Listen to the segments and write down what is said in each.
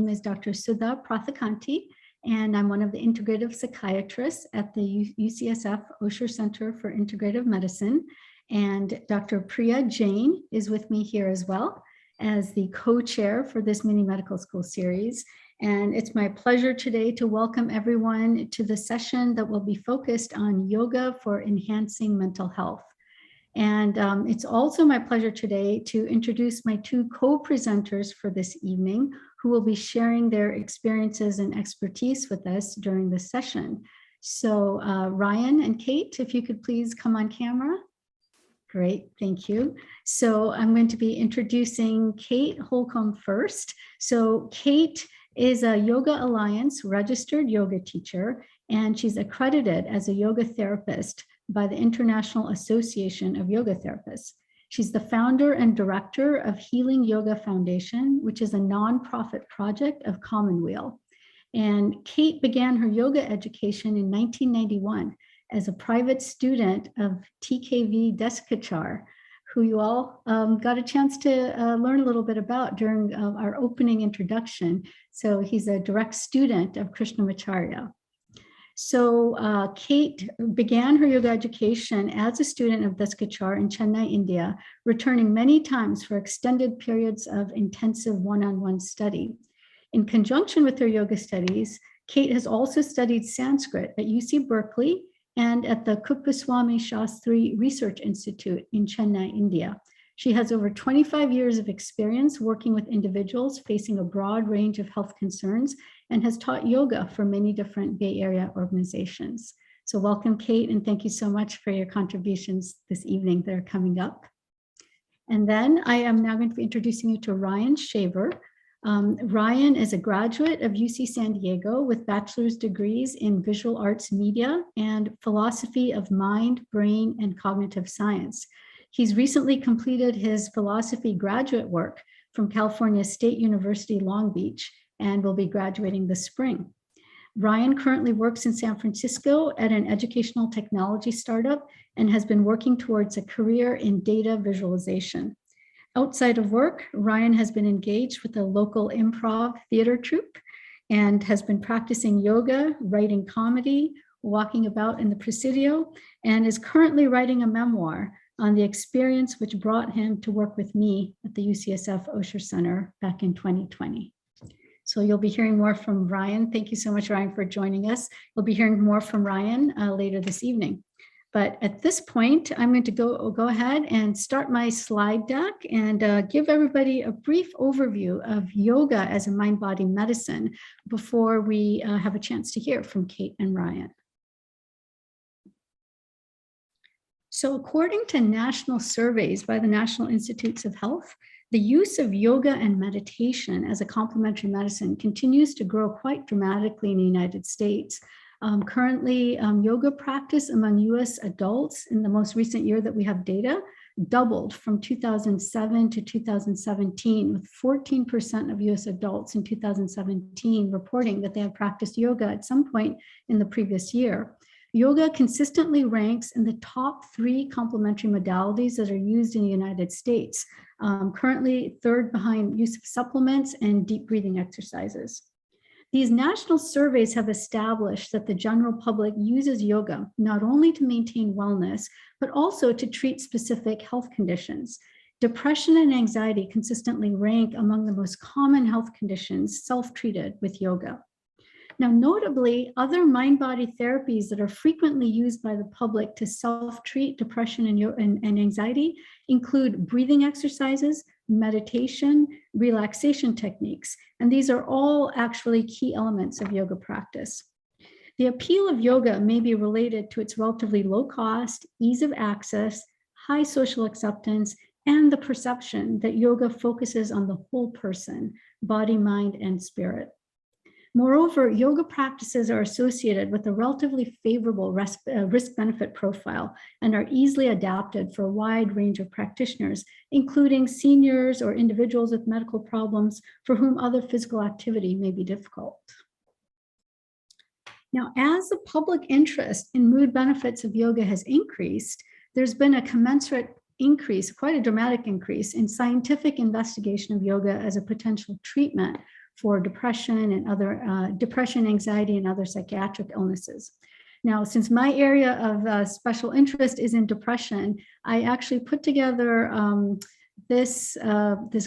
name is Dr. Sudha Prathikanti, and I'm one of the integrative psychiatrists at the UCSF Osher Center for Integrative Medicine. And Dr. Priya Jain is with me here as well as the co-chair for this mini medical school series. And it's my pleasure today to welcome everyone to the session that will be focused on yoga for enhancing mental health. And it's also my pleasure today to introduce my two co-presenters for this evening, who will be sharing their experiences and expertise with us during this session. So Ryan and Kate, if you could please come on camera. Great, thank you. So I'm going to be introducing Kate Holcombe first. So Kate is a Yoga Alliance registered yoga teacher, and she's accredited as a yoga therapist by the International Association of Yoga Therapists. She's the founder and director of Healing Yoga Foundation, which is a nonprofit project of Commonweal. And Kate began her yoga education in 1991 as a private student of TKV Deskachar, who you all got a chance to learn a little bit about during our opening introduction. So he's a direct student of Krishnamacharya. So Kate began her yoga education as a student of Deskachar in Chennai, India, returning many times for extended periods of intensive one-on-one study. In conjunction with her yoga studies, Kate has also studied Sanskrit at UC Berkeley and at the Kuppaswamy Shastri Research Institute in Chennai, India. She has over 25 years of experience working with individuals facing a broad range of health concerns and has taught yoga for many different Bay Area organizations. So welcome, Kate, and thank you so much for your contributions this evening that are coming up. And then I am now going to be introducing you to Ryan Shaver. Ryan is a graduate of UC San Diego with bachelor's degrees in visual arts media and philosophy of mind, brain, and cognitive science. He's recently completed his philosophy graduate work from California State University, Long Beach, and will be graduating this spring. Ryan currently works in San Francisco at an educational technology startup and has been working towards a career in data visualization. Outside of work, Ryan has been engaged with a local improv theater troupe and has been practicing yoga, writing comedy, walking about in the Presidio, and is currently writing a memoir on the experience which brought him to work with me at the UCSF Osher Center back in 2020. So you'll be hearing more from Ryan. Thank you so much, Ryan, for joining us. You'll be hearing more from Ryan later this evening. But at this point, I'm going to go ahead and start my slide deck and give everybody a brief overview of yoga as a mind-body medicine before we have a chance to hear from Kate and Ryan. So according to national surveys by the National Institutes of Health, the use of yoga and meditation as a complementary medicine continues to grow quite dramatically in the United States. Currently, yoga practice among US adults in the most recent year that we have data doubled from 2007 to 2017, with 14% of US adults in 2017 reporting that they have practiced yoga at some point in the previous year. Yoga consistently ranks in the top 3 complementary modalities that are used in the United States, currently third behind use of supplements and deep breathing exercises. These national surveys have established that the general public uses yoga not only to maintain wellness, but also to treat specific health conditions. Depression and anxiety consistently rank among the most common health conditions self-treated with yoga. Now, notably, other mind-body therapies that are frequently used by the public to self-treat depression and anxiety include breathing exercises, meditation, relaxation techniques, and these are all actually key elements of yoga practice. The appeal of yoga may be related to its relatively low cost, ease of access, high social acceptance, and the perception that yoga focuses on the whole person, body, mind, and spirit. Moreover, yoga practices are associated with a relatively favorable risk-benefit profile and are easily adapted for a wide range of practitioners, including seniors or individuals with medical problems for whom other physical activity may be difficult. Now, as the public interest in mood benefits of yoga has increased, there's been a commensurate increase, quite a dramatic increase, in scientific investigation of yoga as a potential treatment for depression and other depression, anxiety, and other psychiatric illnesses. Now, since my area of special interest is in depression, I actually put together this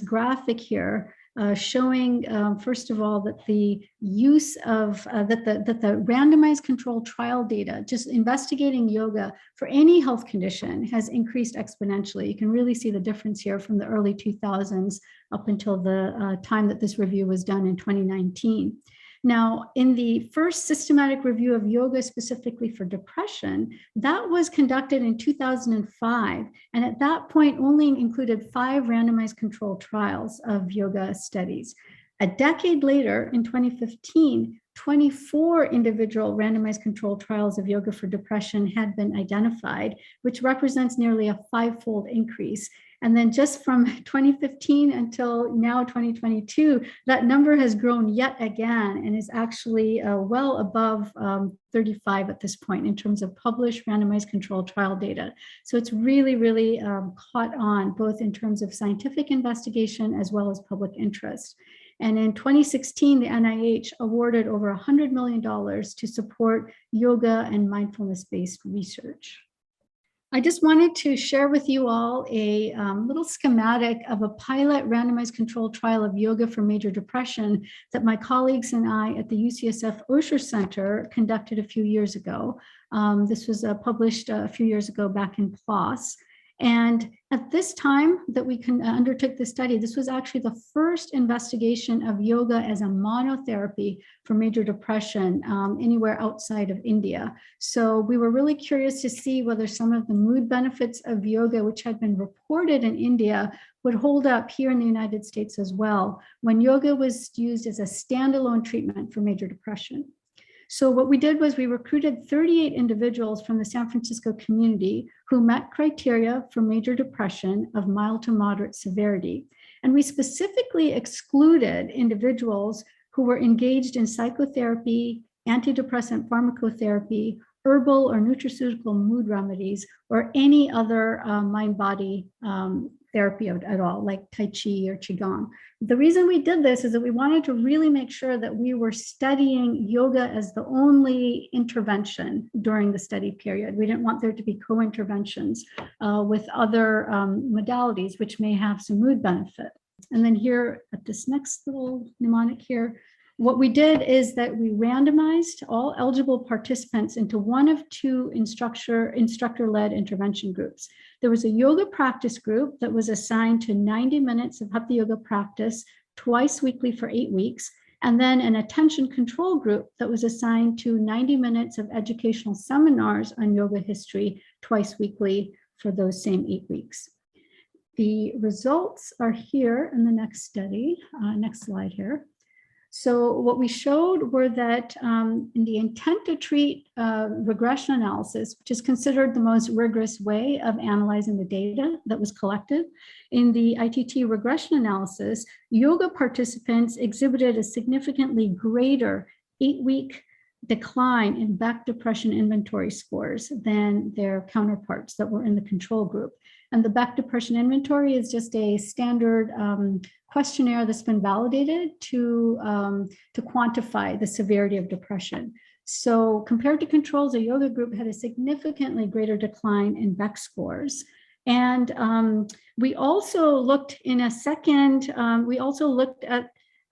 graphic here showing, first of all, that the use of that the randomized controlled trial data, just investigating yoga for any health condition, has increased exponentially. You can really see the difference here from the early 2000s up until the time that this review was done in 2019. Now, in the first systematic review of yoga specifically for depression, that was conducted in 2005. And at that point, only included 5 randomized controlled trials of yoga studies. A decade later, in 2015, 24 individual randomized controlled trials of yoga for depression had been identified, which represents nearly a 5-fold increase. And then just from 2015 until now, 2022, that number has grown yet again and is actually well above 35 at this point in terms of published randomized controlled trial data. So it's really, really caught on, both in terms of scientific investigation as well as public interest. And in 2016, the NIH awarded over $100 million to support yoga and mindfulness-based research. I just wanted to share with you all a little schematic of a pilot randomized controlled trial of yoga for major depression that my colleagues and I at the UCSF Osher Center conducted a few years ago. This was published a few years ago back in PLOS. And at this time that we undertook this study, this was actually the first investigation of yoga as a monotherapy for major depression anywhere outside of India. So we were really curious to see whether some of the mood benefits of yoga, which had been reported in India, would hold up here in the United States as well, when yoga was used as a standalone treatment for major depression. So what we did was we recruited 38 individuals from the San Francisco community who met criteria for major depression of mild to moderate severity. And we specifically excluded individuals who were engaged in psychotherapy, antidepressant pharmacotherapy, herbal or nutraceutical mood remedies, or any other mind-body therapy at all, like Tai Chi or Qigong. The reason we did this is that we wanted to really make sure that we were studying yoga as the only intervention during the study period. We didn't want there to be co-interventions with other modalities, which may have some mood benefit. And then here at this next little mnemonic here, what we did is that we randomized all eligible participants into one of 2 instructor-led intervention groups. There was a yoga practice group that was assigned to 90 minutes of Hatha Yoga practice twice weekly for 8 weeks, and then an attention control group that was assigned to 90 minutes of educational seminars on yoga history twice weekly for those same 8 weeks. The results are here in the next study, next slide here. So what we showed were that in the intent to treat regression analysis, which is considered the most rigorous way of analyzing the data that was collected, in the ITT regression analysis, yoga participants exhibited a significantly greater 8-week decline in Beck depression inventory scores than their counterparts that were in the control group. And the Beck depression inventory is just a standard questionnaire that's been validated to quantify the severity of depression. So compared to controls, the yoga group had a significantly greater decline in Beck scores. And we also looked at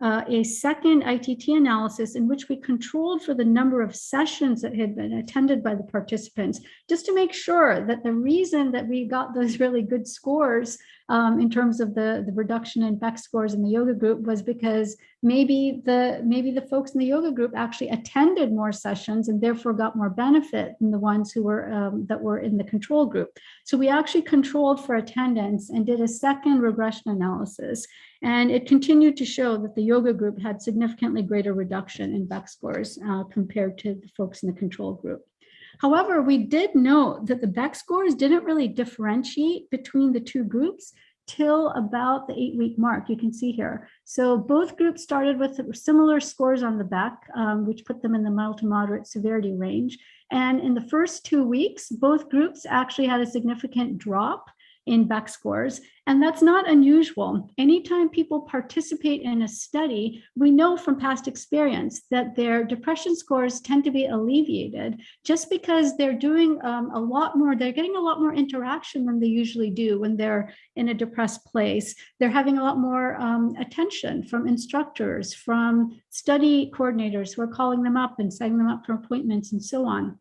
a second ITT analysis in which we controlled for the number of sessions that had been attended by the participants, just to make sure that the reason that we got those really good scores in terms of the reduction in Beck scores in the yoga group was because maybe the folks in the yoga group actually attended more sessions and therefore got more benefit than the ones who were that were in the control group. So we actually controlled for attendance and did a second regression analysis. And it continued to show that the yoga group had significantly greater reduction in Beck scores compared to the folks in the control group. However, we did note that the Beck scores didn't really differentiate between the 2 groups till about the 8-week mark, you can see here. So both groups started with similar scores on the Beck, which put them in the mild to moderate severity range. And in the first 2 weeks, both groups actually had a significant drop in Beck scores. And that's not unusual. Anytime people participate in a study, we know from past experience that their depression scores tend to be alleviated just because they're doing a lot more, they're getting a lot more interaction than they usually do when they're in a depressed place. They're having a lot more attention from instructors, from study coordinators who are calling them up and setting them up for appointments and so on.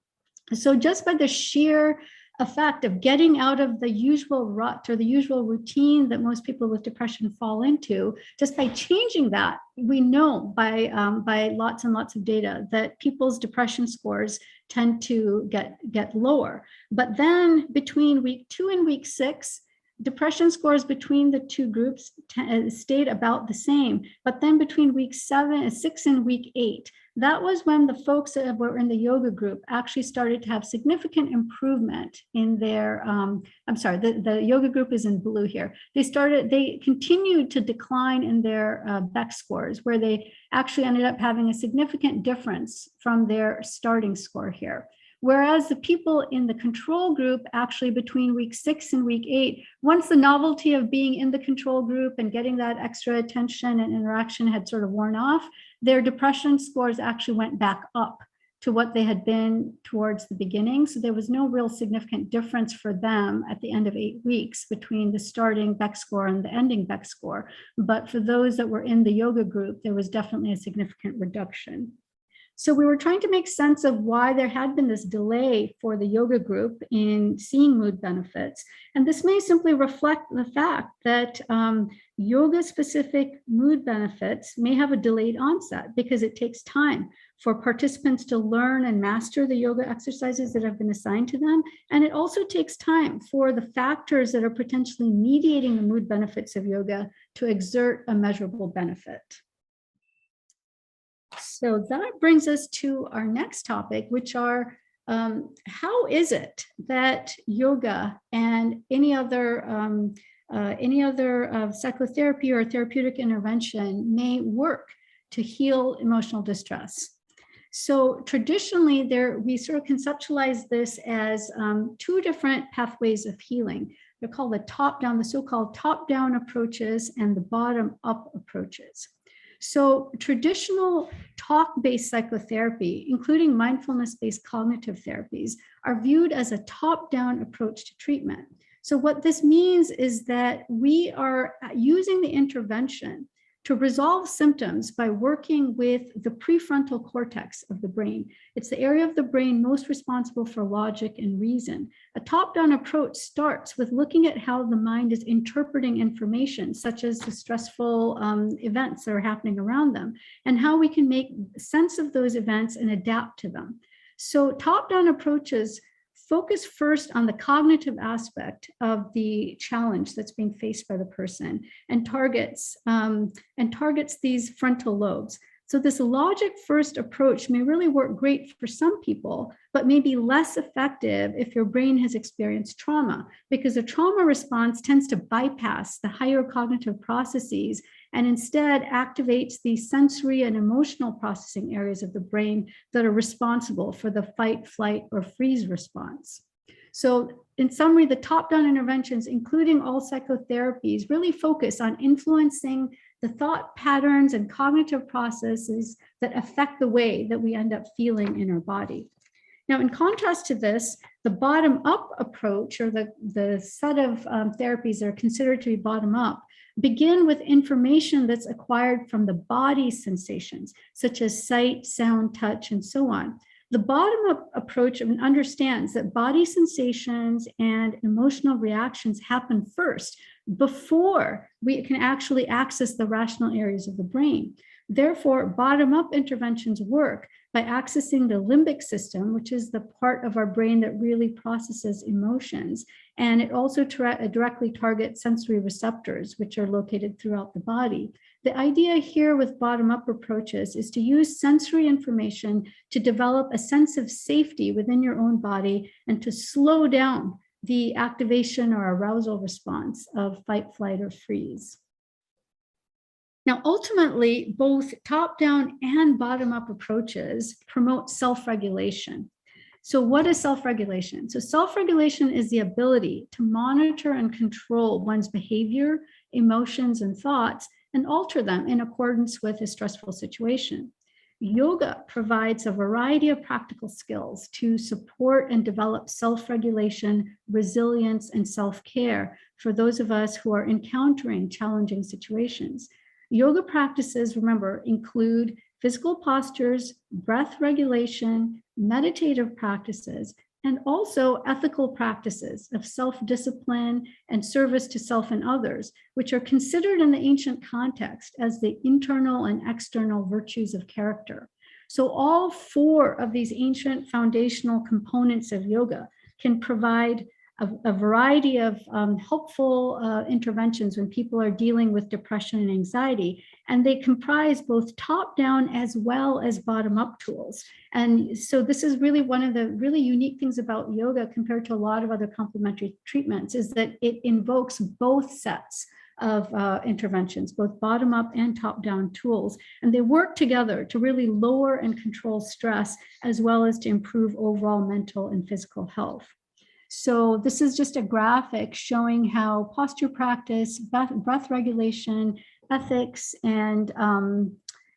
So just by the sheer effect of getting out of the usual rut or the usual routine that most people with depression fall into, just by changing that, we know by lots and lots of data that people's depression scores tend to get lower. But then between week 2 and week 6, depression scores between the two groups stayed about the same. But then between week 6 and week 8, that was when the folks that were in the yoga group actually started to have significant improvement in their, the yoga group is in blue here. They continued to decline in their Beck scores, where they actually ended up having a significant difference from their starting score here. Whereas the people in the control group, actually between week 6 and week 8, once the novelty of being in the control group and getting that extra attention and interaction had sort of worn off, their depression scores actually went back up to what they had been towards the beginning. So there was no real significant difference for them at the end of 8 weeks between the starting Beck score and the ending Beck score. But for those that were in the yoga group, there was definitely a significant reduction. So we were trying to make sense of why there had been this delay for the yoga group in seeing mood benefits. And this may simply reflect the fact that yoga-specific mood benefits may have a delayed onset because it takes time for participants to learn and master the yoga exercises that have been assigned to them. And it also takes time for the factors that are potentially mediating the mood benefits of yoga to exert a measurable benefit. So that brings us to our next topic, which are how is it that yoga and any other psychotherapy or therapeutic intervention may work to heal emotional distress? So traditionally, we sort of conceptualize this as 2 different pathways of healing. They're called the so-called top-down approaches and the bottom-up approaches. So traditional talk-based psychotherapy, including mindfulness-based cognitive therapies, are viewed as a top-down approach to treatment. So what this means is that we are using the intervention to resolve symptoms by working with the prefrontal cortex of the brain. It's the area of the brain most responsible for logic and reason. A top-down approach starts with looking at how the mind is interpreting information, such as the stressful events that are happening around them, and how we can make sense of those events and adapt to them. So top-down approaches focus first on the cognitive aspect of the challenge that's being faced by the person and targets these frontal lobes. So this logic first approach may really work great for some people, but may be less effective if your brain has experienced trauma, because a trauma response tends to bypass the higher cognitive processes and instead activates the sensory and emotional processing areas of the brain that are responsible for the fight, flight, or freeze response. So in summary, the top-down interventions, including all psychotherapies, really focus on influencing the thought patterns and cognitive processes that affect the way that we end up feeling in our body. Now, in contrast to this, the bottom-up approach, or the set of therapies that are considered to be bottom-up, begin with information that's acquired from the body sensations, such as sight, sound, touch, and so on. The bottom-up approach understands that body sensations and emotional reactions happen first before we can actually access the rational areas of the brain. Therefore, bottom-up interventions work by accessing the limbic system, which is the part of our brain that really processes emotions. And it also directly targets sensory receptors, which are located throughout the body. The idea here with bottom-up approaches is to use sensory information to develop a sense of safety within your own body and to slow down the activation or arousal response of fight, flight, or freeze. Now, ultimately, both top-down and bottom-up approaches promote self-regulation. So what is self-regulation? So self-regulation is the ability to monitor and control one's behavior, emotions, and thoughts, and alter them in accordance with a stressful situation. Yoga provides a variety of practical skills to support and develop self-regulation, resilience, and self-care for those of us who are encountering challenging situations. Yoga practices, remember, include physical postures, breath regulation, meditative practices, and also ethical practices of self-discipline and service to self and others, which are considered in the ancient context as the internal and external virtues of character. So all four of these ancient foundational components of yoga can provide a variety of helpful interventions when people are dealing with depression and anxiety. And they comprise both top-down as well as bottom-up tools. And so this is really one of the really unique things about yoga compared to a lot of other complementary treatments, is that it invokes both sets of interventions, both bottom-up and top-down tools. And they work together to really lower and control stress, as well as to improve overall mental and physical health. So this is just a graphic showing how posture practice, breath regulation, ethics, and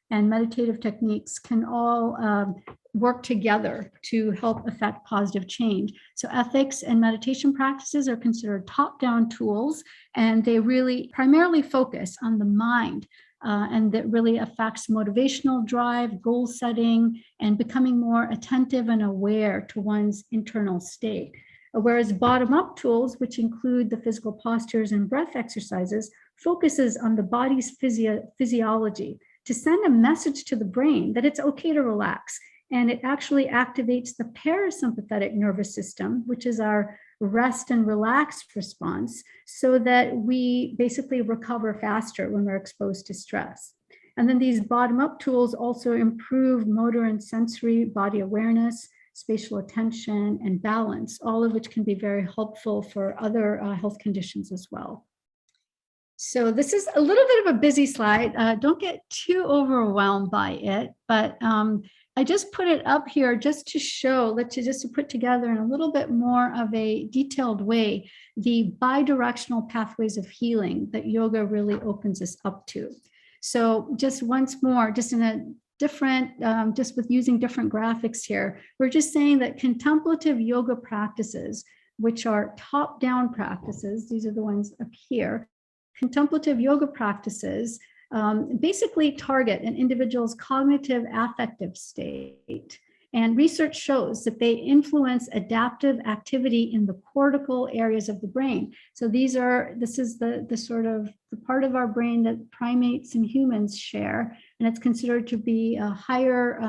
meditative techniques can all work together to help affect positive change. So ethics and meditation practices are considered top-down tools, and they really primarily focus on the mind. And that really affects motivational drive, goal setting, and becoming more attentive and aware to one's internal state. Whereas bottom-up tools, which include the physical postures and breath exercises, focuses on the body's physiology to send a message to the brain that it's okay to relax. And it actually activates the parasympathetic nervous system, which is our rest and relax response, so that we basically recover faster when we're exposed to stress. And then these bottom-up tools also improve motor and sensory body awareness, spatial attention, and balance, all of which can be very helpful for other health conditions as well. So this is a little bit of a busy slide. Don't get too overwhelmed by it, but I just put it up here just to show, just to put together in a little bit more of a detailed way, the bidirectional pathways of healing that yoga really opens us up to. So just once more, just in a different, just with using different graphics here, we're just saying that contemplative yoga practices, which are top-down practices, these are the ones up here, contemplative yoga practices basically target an individual's cognitive affective state. And research shows that they influence adaptive activity in the cortical areas of the brain. So this is the sort of the part of our brain that primates and humans share, and it's considered to be a higher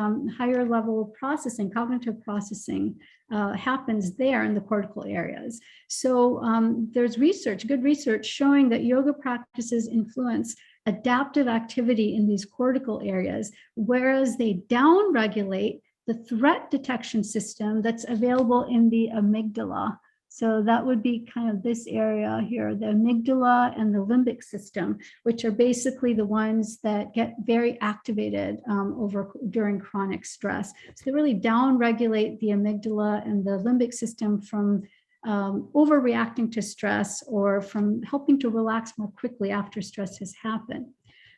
level of processing, cognitive processing happens there in the cortical areas. So there's good research showing that yoga practices influence adaptive activity in these cortical areas, whereas they downregulate the threat detection system that's available in the amygdala. So that would be kind of this area here, the amygdala and the limbic system, which are basically the ones that get very activated during chronic stress. So they really downregulate the amygdala and the limbic system from overreacting to stress, or from helping to relax more quickly after stress has happened.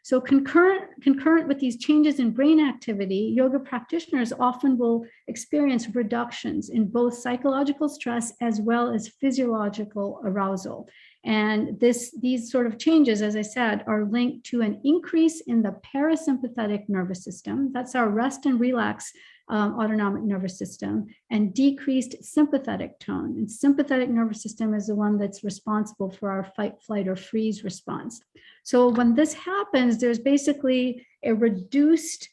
So concurrent with these changes in brain activity, yoga practitioners often will experience reductions in both psychological stress as well as physiological arousal. And these sort of changes, as I said, are linked to an increase in the parasympathetic nervous system. That's our rest and relax autonomic nervous system, and decreased sympathetic tone. And sympathetic nervous system is the one that's responsible for our fight, flight, or freeze response. So when this happens, there's basically a reduced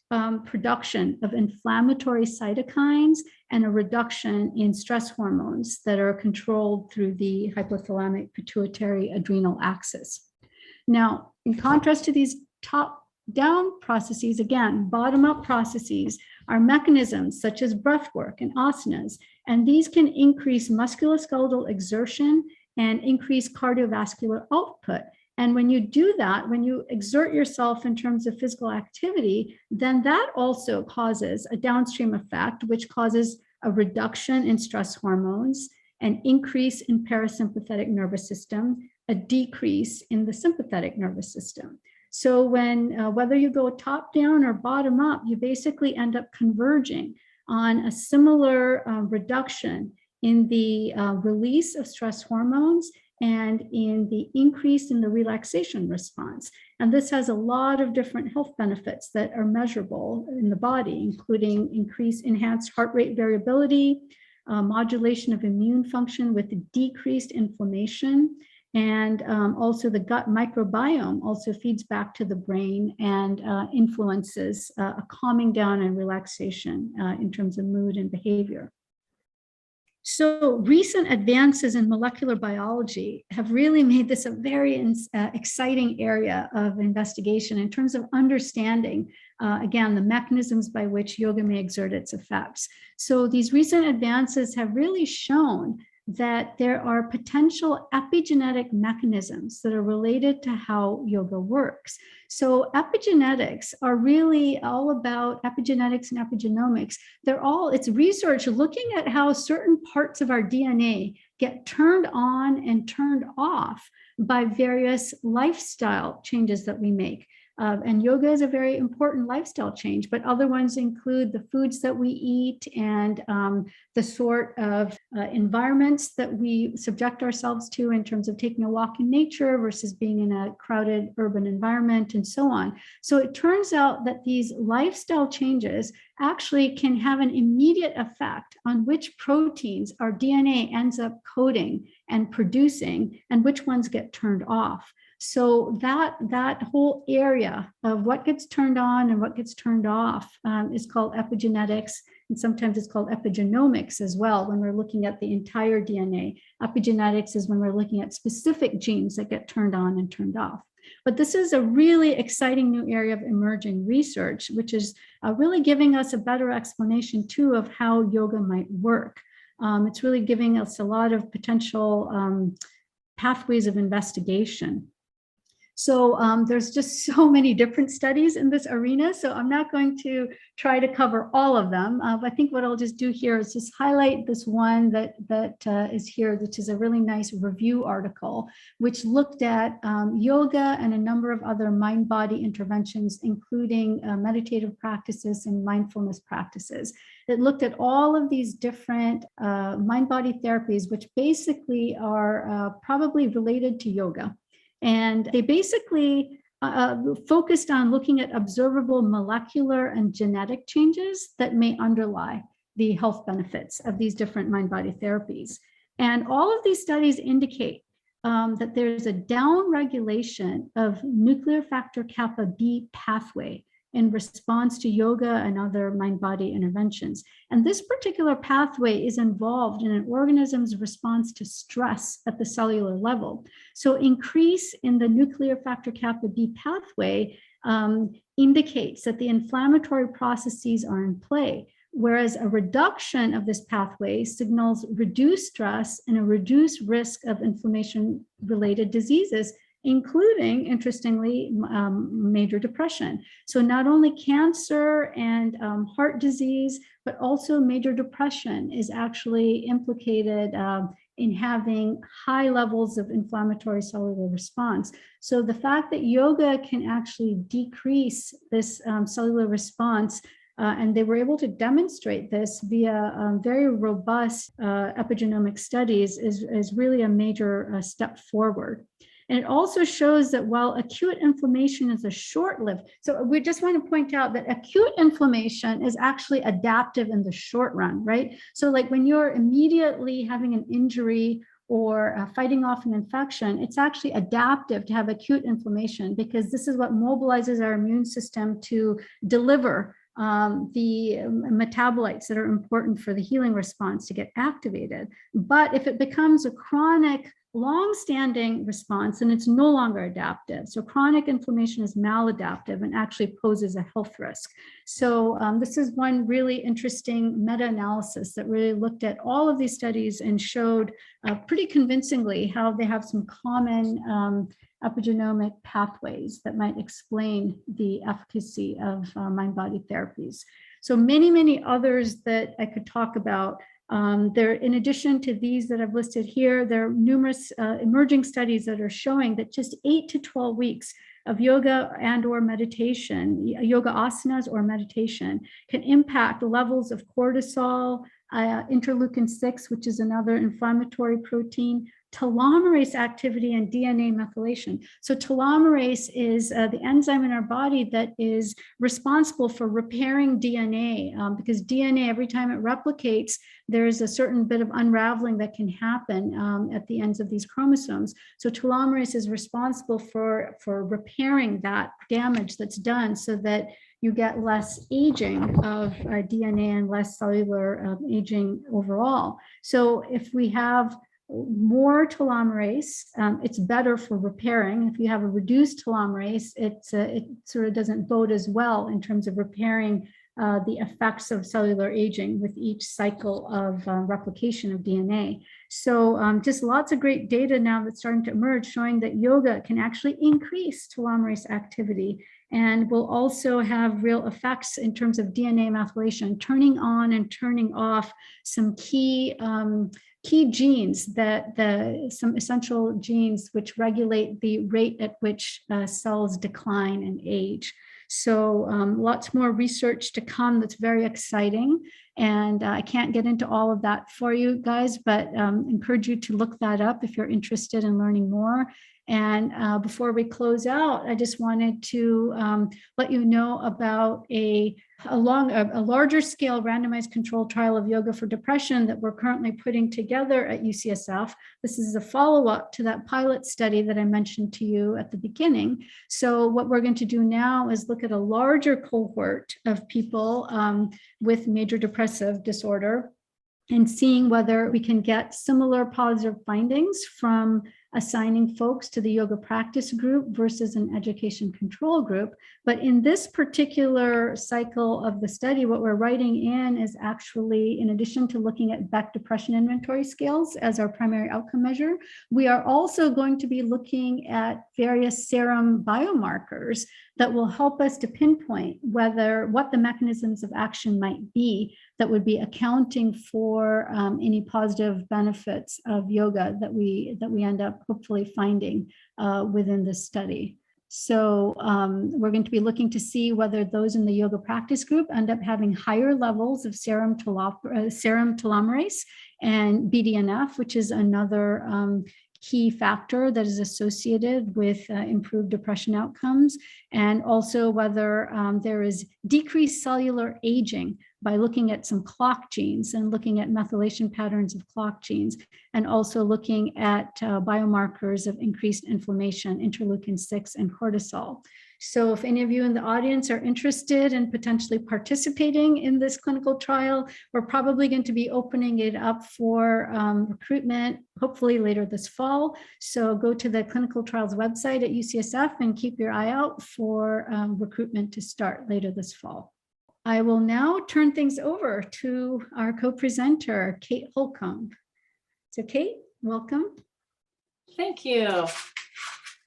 production of inflammatory cytokines and a reduction in stress hormones that are controlled through the hypothalamic pituitary adrenal axis. Now, in contrast to these top-down processes, again, bottom-up processes are mechanisms such as breath work and asanas, and these can increase musculoskeletal exertion and increase cardiovascular output. And when you do that, when you exert yourself in terms of physical activity, then that also causes a downstream effect, which causes a reduction in stress hormones, an increase in parasympathetic nervous system, a decrease in the sympathetic nervous system. So when, whether you go top down or bottom up, you basically end up converging on a similar reduction in the release of stress hormones and in the increase in the relaxation response. And this has a lot of different health benefits that are measurable in the body, including enhanced heart rate variability, modulation of immune function with decreased inflammation, and also the gut microbiome also feeds back to the brain and influences a calming down and relaxation in terms of mood and behavior. So recent advances in molecular biology have really made this a very exciting area of investigation in terms of understanding, again, the mechanisms by which yoga may exert its effects. So these recent advances have really shown that there are potential epigenetic mechanisms that are related to how yoga works. So epigenetics are really all about epigenetics and epigenomics. It's research looking at how certain parts of our DNA get turned on and turned off by various lifestyle changes that we make. And yoga is a very important lifestyle change, but other ones include the foods that we eat and the sort of environments that we subject ourselves to in terms of taking a walk in nature versus being in a crowded urban environment and so on. So it turns out that these lifestyle changes actually can have an immediate effect on which proteins our DNA ends up coding and producing and which ones get turned off. So that whole area of what gets turned on and what gets turned off is called epigenetics, and sometimes it's called epigenomics as well when we're looking at the entire DNA. Epigenetics is when we're looking at specific genes that get turned on and turned off. But this is a really exciting new area of emerging research, which is really giving us a better explanation too of how yoga might work. It's really giving us a lot of potential pathways of investigation. So there's just so many different studies in this arena, so I'm not going to try to cover all of them. I think what I'll just do here is just highlight this one that is here, which is a really nice review article, which looked at yoga and a number of other mind-body interventions, including meditative practices and mindfulness practices. It looked at all of these different mind-body therapies, which basically are probably related to yoga. And they basically focused on looking at observable molecular and genetic changes that may underlie the health benefits of these different mind-body therapies. And all of these studies indicate that there's a downregulation of nuclear factor kappa B pathway in response to yoga and other mind-body interventions. And this particular pathway is involved in an organism's response to stress at the cellular level. So increase in the nuclear factor kappa B pathway indicates that the inflammatory processes are in play, whereas a reduction of this pathway signals reduced stress and a reduced risk of inflammation-related diseases, including, interestingly, major depression. So not only cancer and heart disease, but also major depression is actually implicated in having high levels of inflammatory cellular response. So the fact that yoga can actually decrease this cellular response, and they were able to demonstrate this via very robust epigenomic studies, is really a major step forward. And it also shows that while acute inflammation is a short-lived, so we just want to point out that acute inflammation is actually adaptive in the short run, right? So like when you're immediately having an injury or fighting off an infection, it's actually adaptive to have acute inflammation because this is what mobilizes our immune system to deliver the metabolites that are important for the healing response to get activated. But if it becomes a chronic, long-standing response, and it's no longer adaptive. So chronic inflammation is maladaptive and actually poses a health risk. So this is one really interesting meta-analysis that really looked at all of these studies and showed pretty convincingly how they have some common epigenomic pathways that might explain the efficacy of mind-body therapies. So many others that I could talk about. There, in addition to these that I've listed here, there are numerous emerging studies that are showing that just 8 to 12 weeks of yoga and or meditation, yoga asanas or meditation, can impact the levels of cortisol, interleukin-6, which is another inflammatory protein, telomerase activity, and DNA methylation. So telomerase is the enzyme in our body that is responsible for repairing DNA, because DNA, every time it replicates, there's a certain bit of unraveling that can happen at the ends of these chromosomes. So telomerase is responsible for repairing that damage that's done so that you get less aging of DNA and less cellular aging overall. So if we have more telomerase, it's better for repairing. If you have a reduced telomerase, it sort of doesn't bode as well in terms of repairing the effects of cellular aging with each cycle of replication of DNA. So just lots of great data now that's starting to emerge showing that yoga can actually increase telomerase activity and will also have real effects in terms of DNA methylation, turning on and turning off some key genes, some essential genes which regulate the rate at which cells decline and age. So lots more research to come that's very exciting. And I can't get into all of that for you guys, but encourage you to look that up if you're interested in learning more. And before we close out, I just wanted to let you know about a larger scale randomized controlled trial of yoga for depression that we're currently putting together at UCSF. This is a follow-up to that pilot study that I mentioned to you at the beginning. So what we're going to do now is look at a larger cohort of people with major depressive disorder and seeing whether we can get similar positive findings from assigning folks to the yoga practice group versus an education control group. But in this particular cycle of the study, what we're writing in is actually, in addition to looking at Beck Depression Inventory Scales as our primary outcome measure, we are also going to be looking at various serum biomarkers that will help us to pinpoint what the mechanisms of action might be that would be accounting for any positive benefits of yoga that we end up hopefully finding within this study. So we're going to be looking to see whether those in the yoga practice group end up having higher levels of serum telomerase and BDNF, which is another key factor that is associated with improved depression outcomes, and also whether there is decreased cellular aging by looking at some clock genes and looking at methylation patterns of clock genes, and also looking at biomarkers of increased inflammation, interleukin-6 and cortisol. So if any of you in the audience are interested in potentially participating in this clinical trial, we're probably going to be opening it up for recruitment, hopefully later this fall. So go to the clinical trials website at UCSF and keep your eye out for recruitment to start later this fall. I will now turn things over to our co-presenter, Kate Holcombe. So Kate, welcome. Thank you.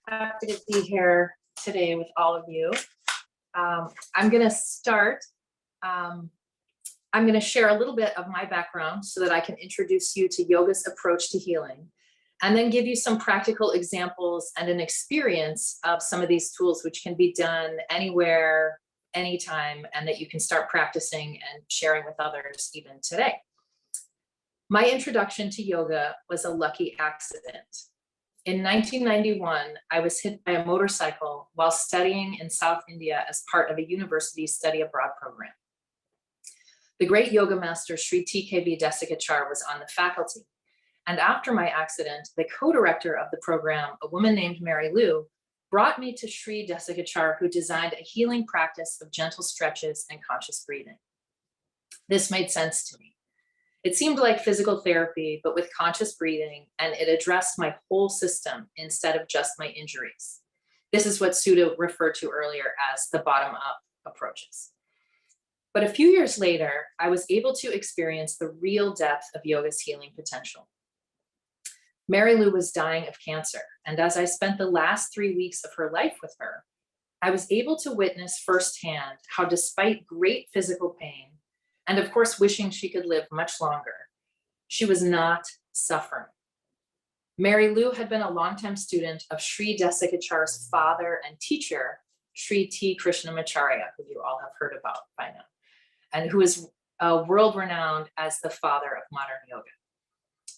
Happy to be here today with all of you. I'm going to start. I'm going to share a little bit of my background so that I can introduce you to yoga's approach to healing, and then give you some practical examples and an experience of some of these tools, which can be done anywhere, anytime, and that you can start practicing and sharing with others even today. My introduction to yoga was a lucky accident. In 1991, I was hit by a motorcycle while studying in South India as part of a university study abroad program. The great yoga master Sri TKV Desikachar was on the faculty. And after my accident, the co-director of the program, a woman named Mary Lou, brought me to Sri Desikachar, who designed a healing practice of gentle stretches and conscious breathing. This made sense to me. It seemed like physical therapy, but with conscious breathing, and it addressed my whole system instead of just my injuries. This is what Sudha referred to earlier as the bottom-up approaches. But a few years later, I was able to experience the real depth of yoga's healing potential. Mary Lou was dying of cancer, and as I spent the last 3 weeks of her life with her, I was able to witness firsthand how, despite great physical pain, and of course wishing she could live much longer, she was not suffering. Mary Lou had been a longtime student of Sri Desikachar's father and teacher, Sri T. Krishnamacharya, who you all have heard about by now, and who is world-renowned as the father of modern yoga.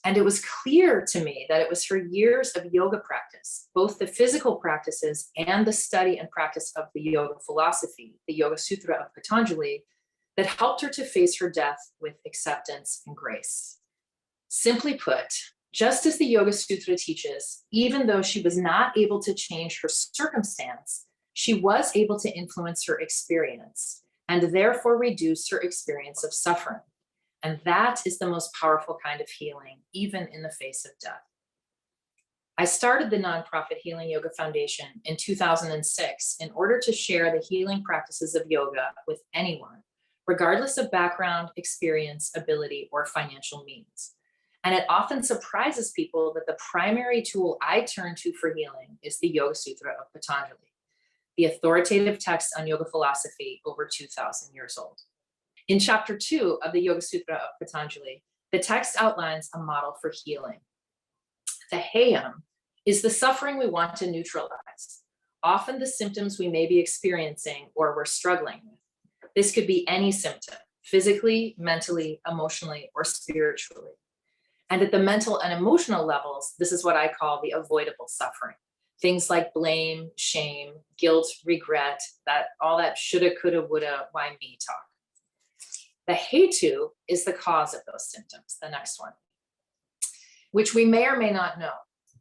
And it was clear to me that it was her years of yoga practice, both the physical practices and the study and practice of the yoga philosophy, the Yoga Sutra of Patanjali, that helped her to face her death with acceptance and grace. Simply put, just as the Yoga Sutra teaches, even though she was not able to change her circumstance, she was able to influence her experience and therefore reduce her experience of suffering. And that is the most powerful kind of healing, even in the face of death. I started the nonprofit Healing Yoga Foundation in 2006 in order to share the healing practices of yoga with anyone, regardless of background, experience, ability, or financial means. And it often surprises people that the primary tool I turn to for healing is the Yoga Sutra of Patanjali, the authoritative text on yoga philosophy over 2,000 years old. In chapter 2 of the Yoga Sutra of Patanjali, the text outlines a model for healing. The heyam is the suffering we want to neutralize, often the symptoms we may be experiencing or we're struggling with. This could be any symptom, physically, mentally, emotionally, or spiritually. And at the mental and emotional levels, this is what I call the avoidable suffering. Things like blame, shame, guilt, regret, all that shoulda, coulda, woulda, why me talk. The hetu is the cause of those symptoms, the next one, which we may or may not know.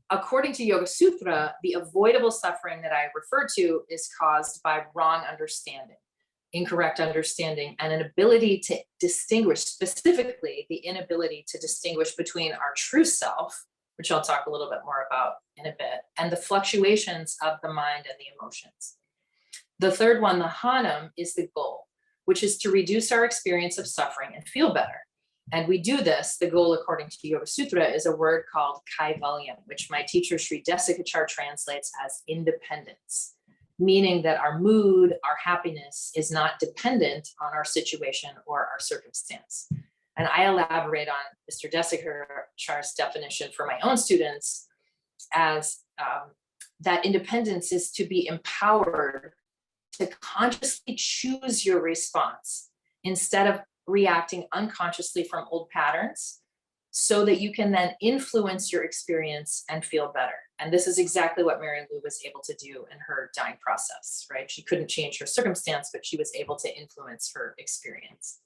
According to Yoga Sutra, the avoidable suffering that I refer to is caused by wrong understanding, incorrect understanding, and an ability to distinguish, specifically the inability to distinguish between our true self, which I'll talk a little bit more about in a bit, and the fluctuations of the mind and the emotions. The third one, the hanam, is the goal, which is to reduce our experience of suffering and feel better. And we do this, the goal according to Yoga Sutra is a word called kaivalyam, which my teacher Sri Desikachar translates as independence, meaning that our mood, our happiness is not dependent on our situation or our circumstance. And I elaborate on Mr. Desikachar's definition for my own students as that independence is to be empowered to consciously choose your response instead of reacting unconsciously from old patterns, so that you can then influence your experience and feel better. And this is exactly what Mary Lou was able to do in her dying process, right? She couldn't change her circumstance, but she was able to influence her experience.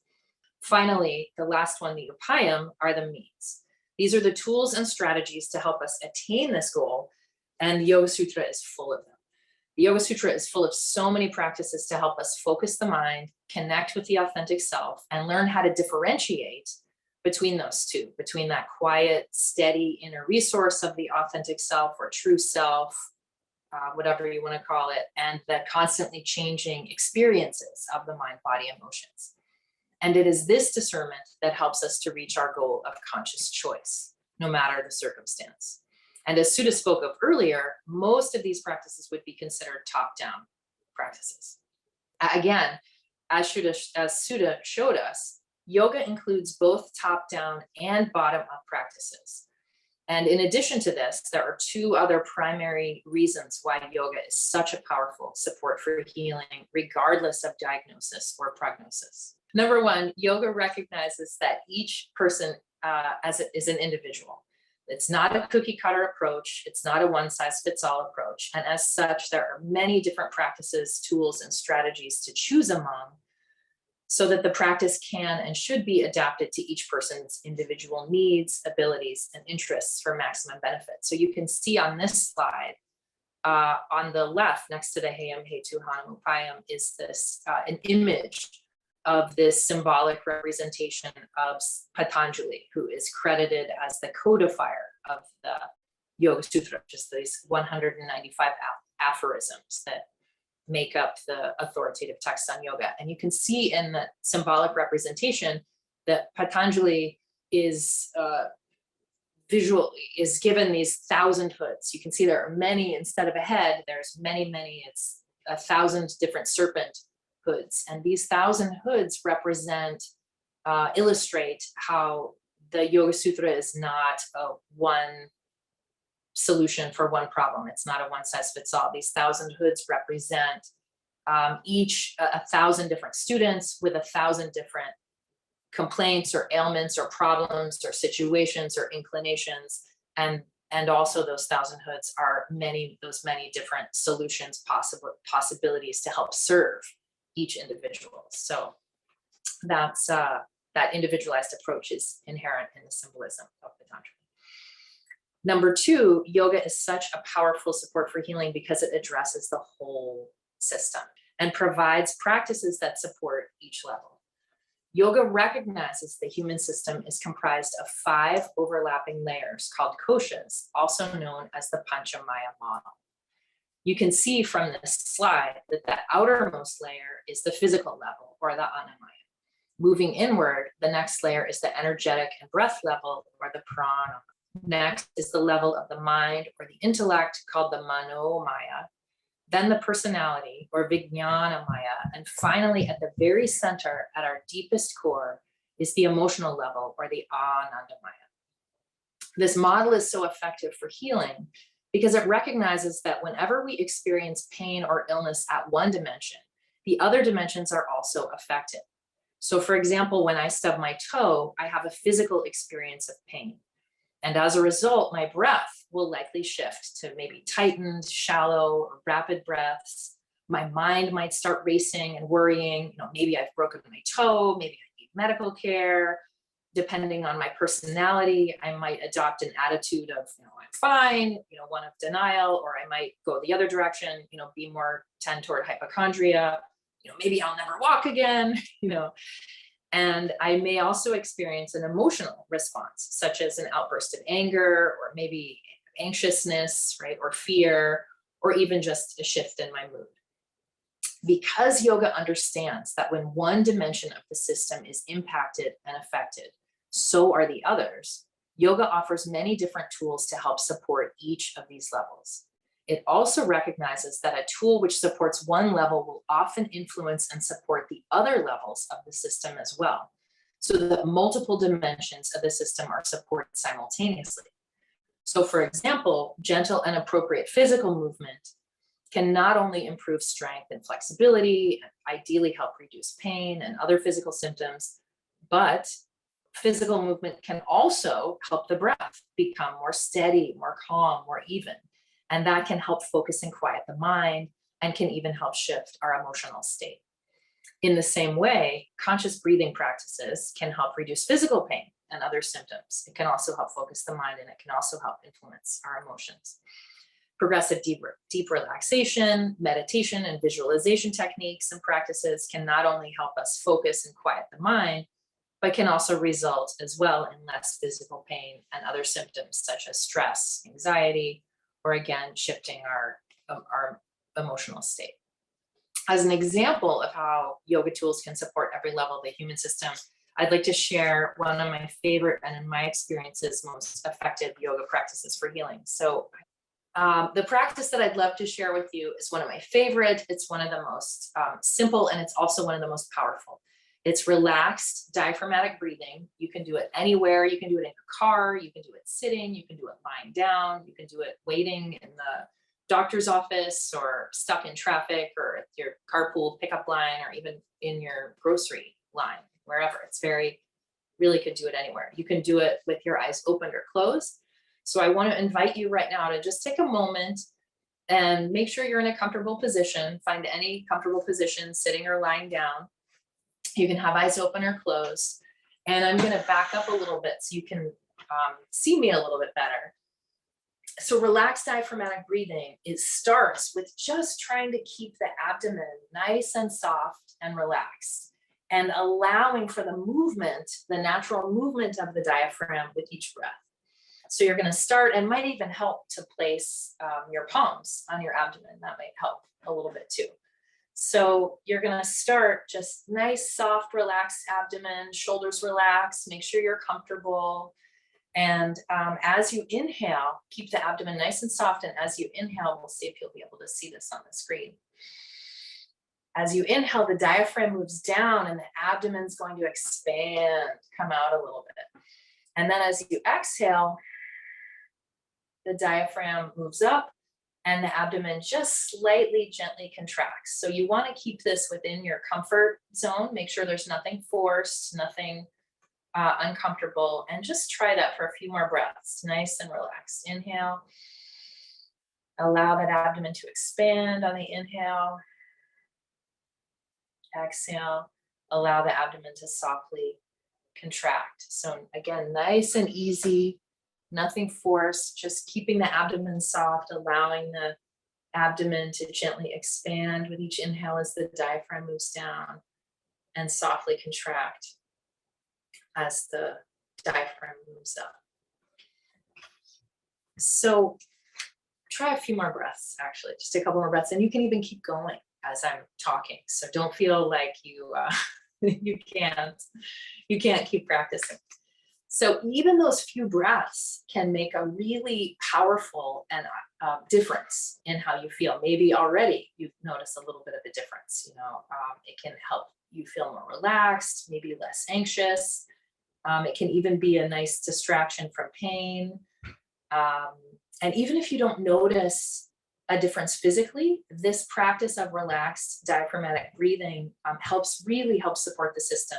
Finally, the last one, the upayam, are the means. These are the tools and strategies to help us attain this goal, and the Yoga Sutra is full of them. The Yoga Sutra is full of so many practices to help us focus the mind, connect with the authentic self, and learn how to differentiate between those two, between that quiet, steady inner resource of the authentic self or true self, whatever you want to call it, and the constantly changing experiences of the mind, body, emotions. And it is this discernment that helps us to reach our goal of conscious choice, no matter the circumstance. And as Sudha spoke of earlier, most of these practices would be considered top-down practices. Again, as Sudha showed us, yoga includes both top-down and bottom-up practices. And in addition to this, there are two other primary reasons why yoga is such a powerful support for healing, regardless of diagnosis or prognosis. Number one, yoga recognizes that each person is an individual. It's not a cookie cutter approach. It's not a one size fits all approach. And as such, there are many different practices, tools, and strategies to choose among so that the practice can and should be adapted to each person's individual needs, abilities, and interests for maximum benefit. So you can see on this slide, on the left, next to the Heyam, Hetu, Hanam, Upayam, is this an image of this symbolic representation of Patanjali, who is credited as the codifier of the Yoga Sutra, just these 195 aphorisms that make up the authoritative text on yoga. And you can see in the symbolic representation that Patanjali is given these 1,000 hoods. You can see there are many, instead of a head, there's many, it's 1,000 different serpent hoods. And these 1,000 hoods illustrate how the Yoga Sutra is not a one solution for one problem. It's not a one size fits all. These 1,000 hoods represent each 1,000 different students with 1,000 different complaints or ailments or problems or situations or inclinations. And also those 1,000 hoods are those many different solutions, possibilities to help serve each individual. So that's that individualized approach is inherent in the symbolism of the Tantra. Number 2, yoga is such a powerful support for healing because it addresses the whole system and provides practices that support each level. Yoga recognizes the human system is comprised of 5 overlapping layers called koshas, also known as the Panchamaya model. You can see from this slide that the outermost layer is the physical level, or the Annamaya. Moving inward, the next layer is the energetic and breath level, or the Prana. Next is the level of the mind or the intellect, called the Manomaya. Then the personality, or Vijnanamaya. And finally, at the very center, at our deepest core, is the emotional level, or the Anandamaya. This model is so effective for healing because it recognizes that whenever we experience pain or illness at one dimension, the other dimensions are also affected. So for example, when I stub my toe, I have a physical experience of pain. And as a result, my breath will likely shift to maybe tightened, shallow, or rapid breaths. My mind might start racing and worrying. Maybe I've broken my toe, maybe I need medical care. Depending on my personality, I might adopt an attitude of, I'm fine, one of denial, or I might go the other direction, be more tend toward hypochondria. Maybe I'll never walk again, And I may also experience an emotional response, such as an outburst of anger, or maybe anxiousness, right? Or fear, or even just a shift in my mood. Because yoga understands that when one dimension of the system is impacted and affected, so are the others, yoga offers many different tools to help support each of these levels. It also recognizes that a tool which supports one level will often influence and support the other levels of the system as well, so that multiple dimensions of the system are supported simultaneously. So for example, gentle and appropriate physical movement can not only improve strength and flexibility, and ideally help reduce pain and other physical symptoms, but physical movement can also help the breath become more steady, more calm, more even. And that can help focus and quiet the mind, and can even help shift our emotional state. In the same way, conscious breathing practices can help reduce physical pain and other symptoms. It can also help focus the mind, and it can also help influence our emotions. Progressive deep relaxation, meditation, and visualization techniques and practices can not only help us focus and quiet the mind, but can also result as well in less physical pain and other symptoms such as stress, anxiety, or again, shifting our emotional state. As an example of how yoga tools can support every level of the human system, I'd like to share one of my favorite, and in my experiences, most effective yoga practices for healing. So the practice that I'd love to share with you is one of my favorite. It's one of the most simple, and it's also one of the most powerful. It's relaxed diaphragmatic breathing. You can do it anywhere. You can do it in your car. You can do it sitting. You can do it lying down. You can do it waiting in the doctor's office, or stuck in traffic, or at your carpool pickup line, or even in your grocery line, wherever. Really could do it anywhere. You can do it with your eyes open or closed. So I want to invite you right now to just take a moment and make sure you're in a comfortable position. Find any comfortable position, sitting or lying down. You can have eyes open or closed. And I'm going to back up a little bit so you can see me a little bit better. So relaxed diaphragmatic breathing, it starts with just trying to keep the abdomen nice and soft and relaxed, and allowing for the movement, the natural movement of the diaphragm with each breath. So you're going to start, and might even help to place your palms on your abdomen. That might help a little bit too. So you're going to start just nice, soft, relaxed abdomen, shoulders relaxed, make sure you're comfortable. And as you inhale, keep the abdomen nice and soft. And as you inhale, we'll see if you'll be able to see this on the screen. As you inhale, the diaphragm moves down and the abdomen's going to expand, come out a little bit. And then as you exhale, the diaphragm moves up and the abdomen just slightly gently contracts. So you want to keep this within your comfort zone. Make sure there's nothing forced, nothing uncomfortable, and just try that for a few more breaths. Nice and relaxed. Inhale. Allow that abdomen to expand on the inhale. Exhale. Allow the abdomen to softly contract. So again, nice and easy, nothing forced, just keeping the abdomen soft, allowing the abdomen to gently expand with each inhale as the diaphragm moves down, and softly contract as the diaphragm moves up. So try a few more breaths, actually, just a couple more breaths, and you can even keep going as I'm talking. So don't feel like you you can't keep practicing. So even those few breaths can make a really powerful and difference in how you feel. Maybe already you've noticed a little bit of a difference. It can help you feel more relaxed, maybe less anxious. It can even be a nice distraction from pain. And even if you don't notice a difference physically, this practice of relaxed diaphragmatic breathing really helps support the system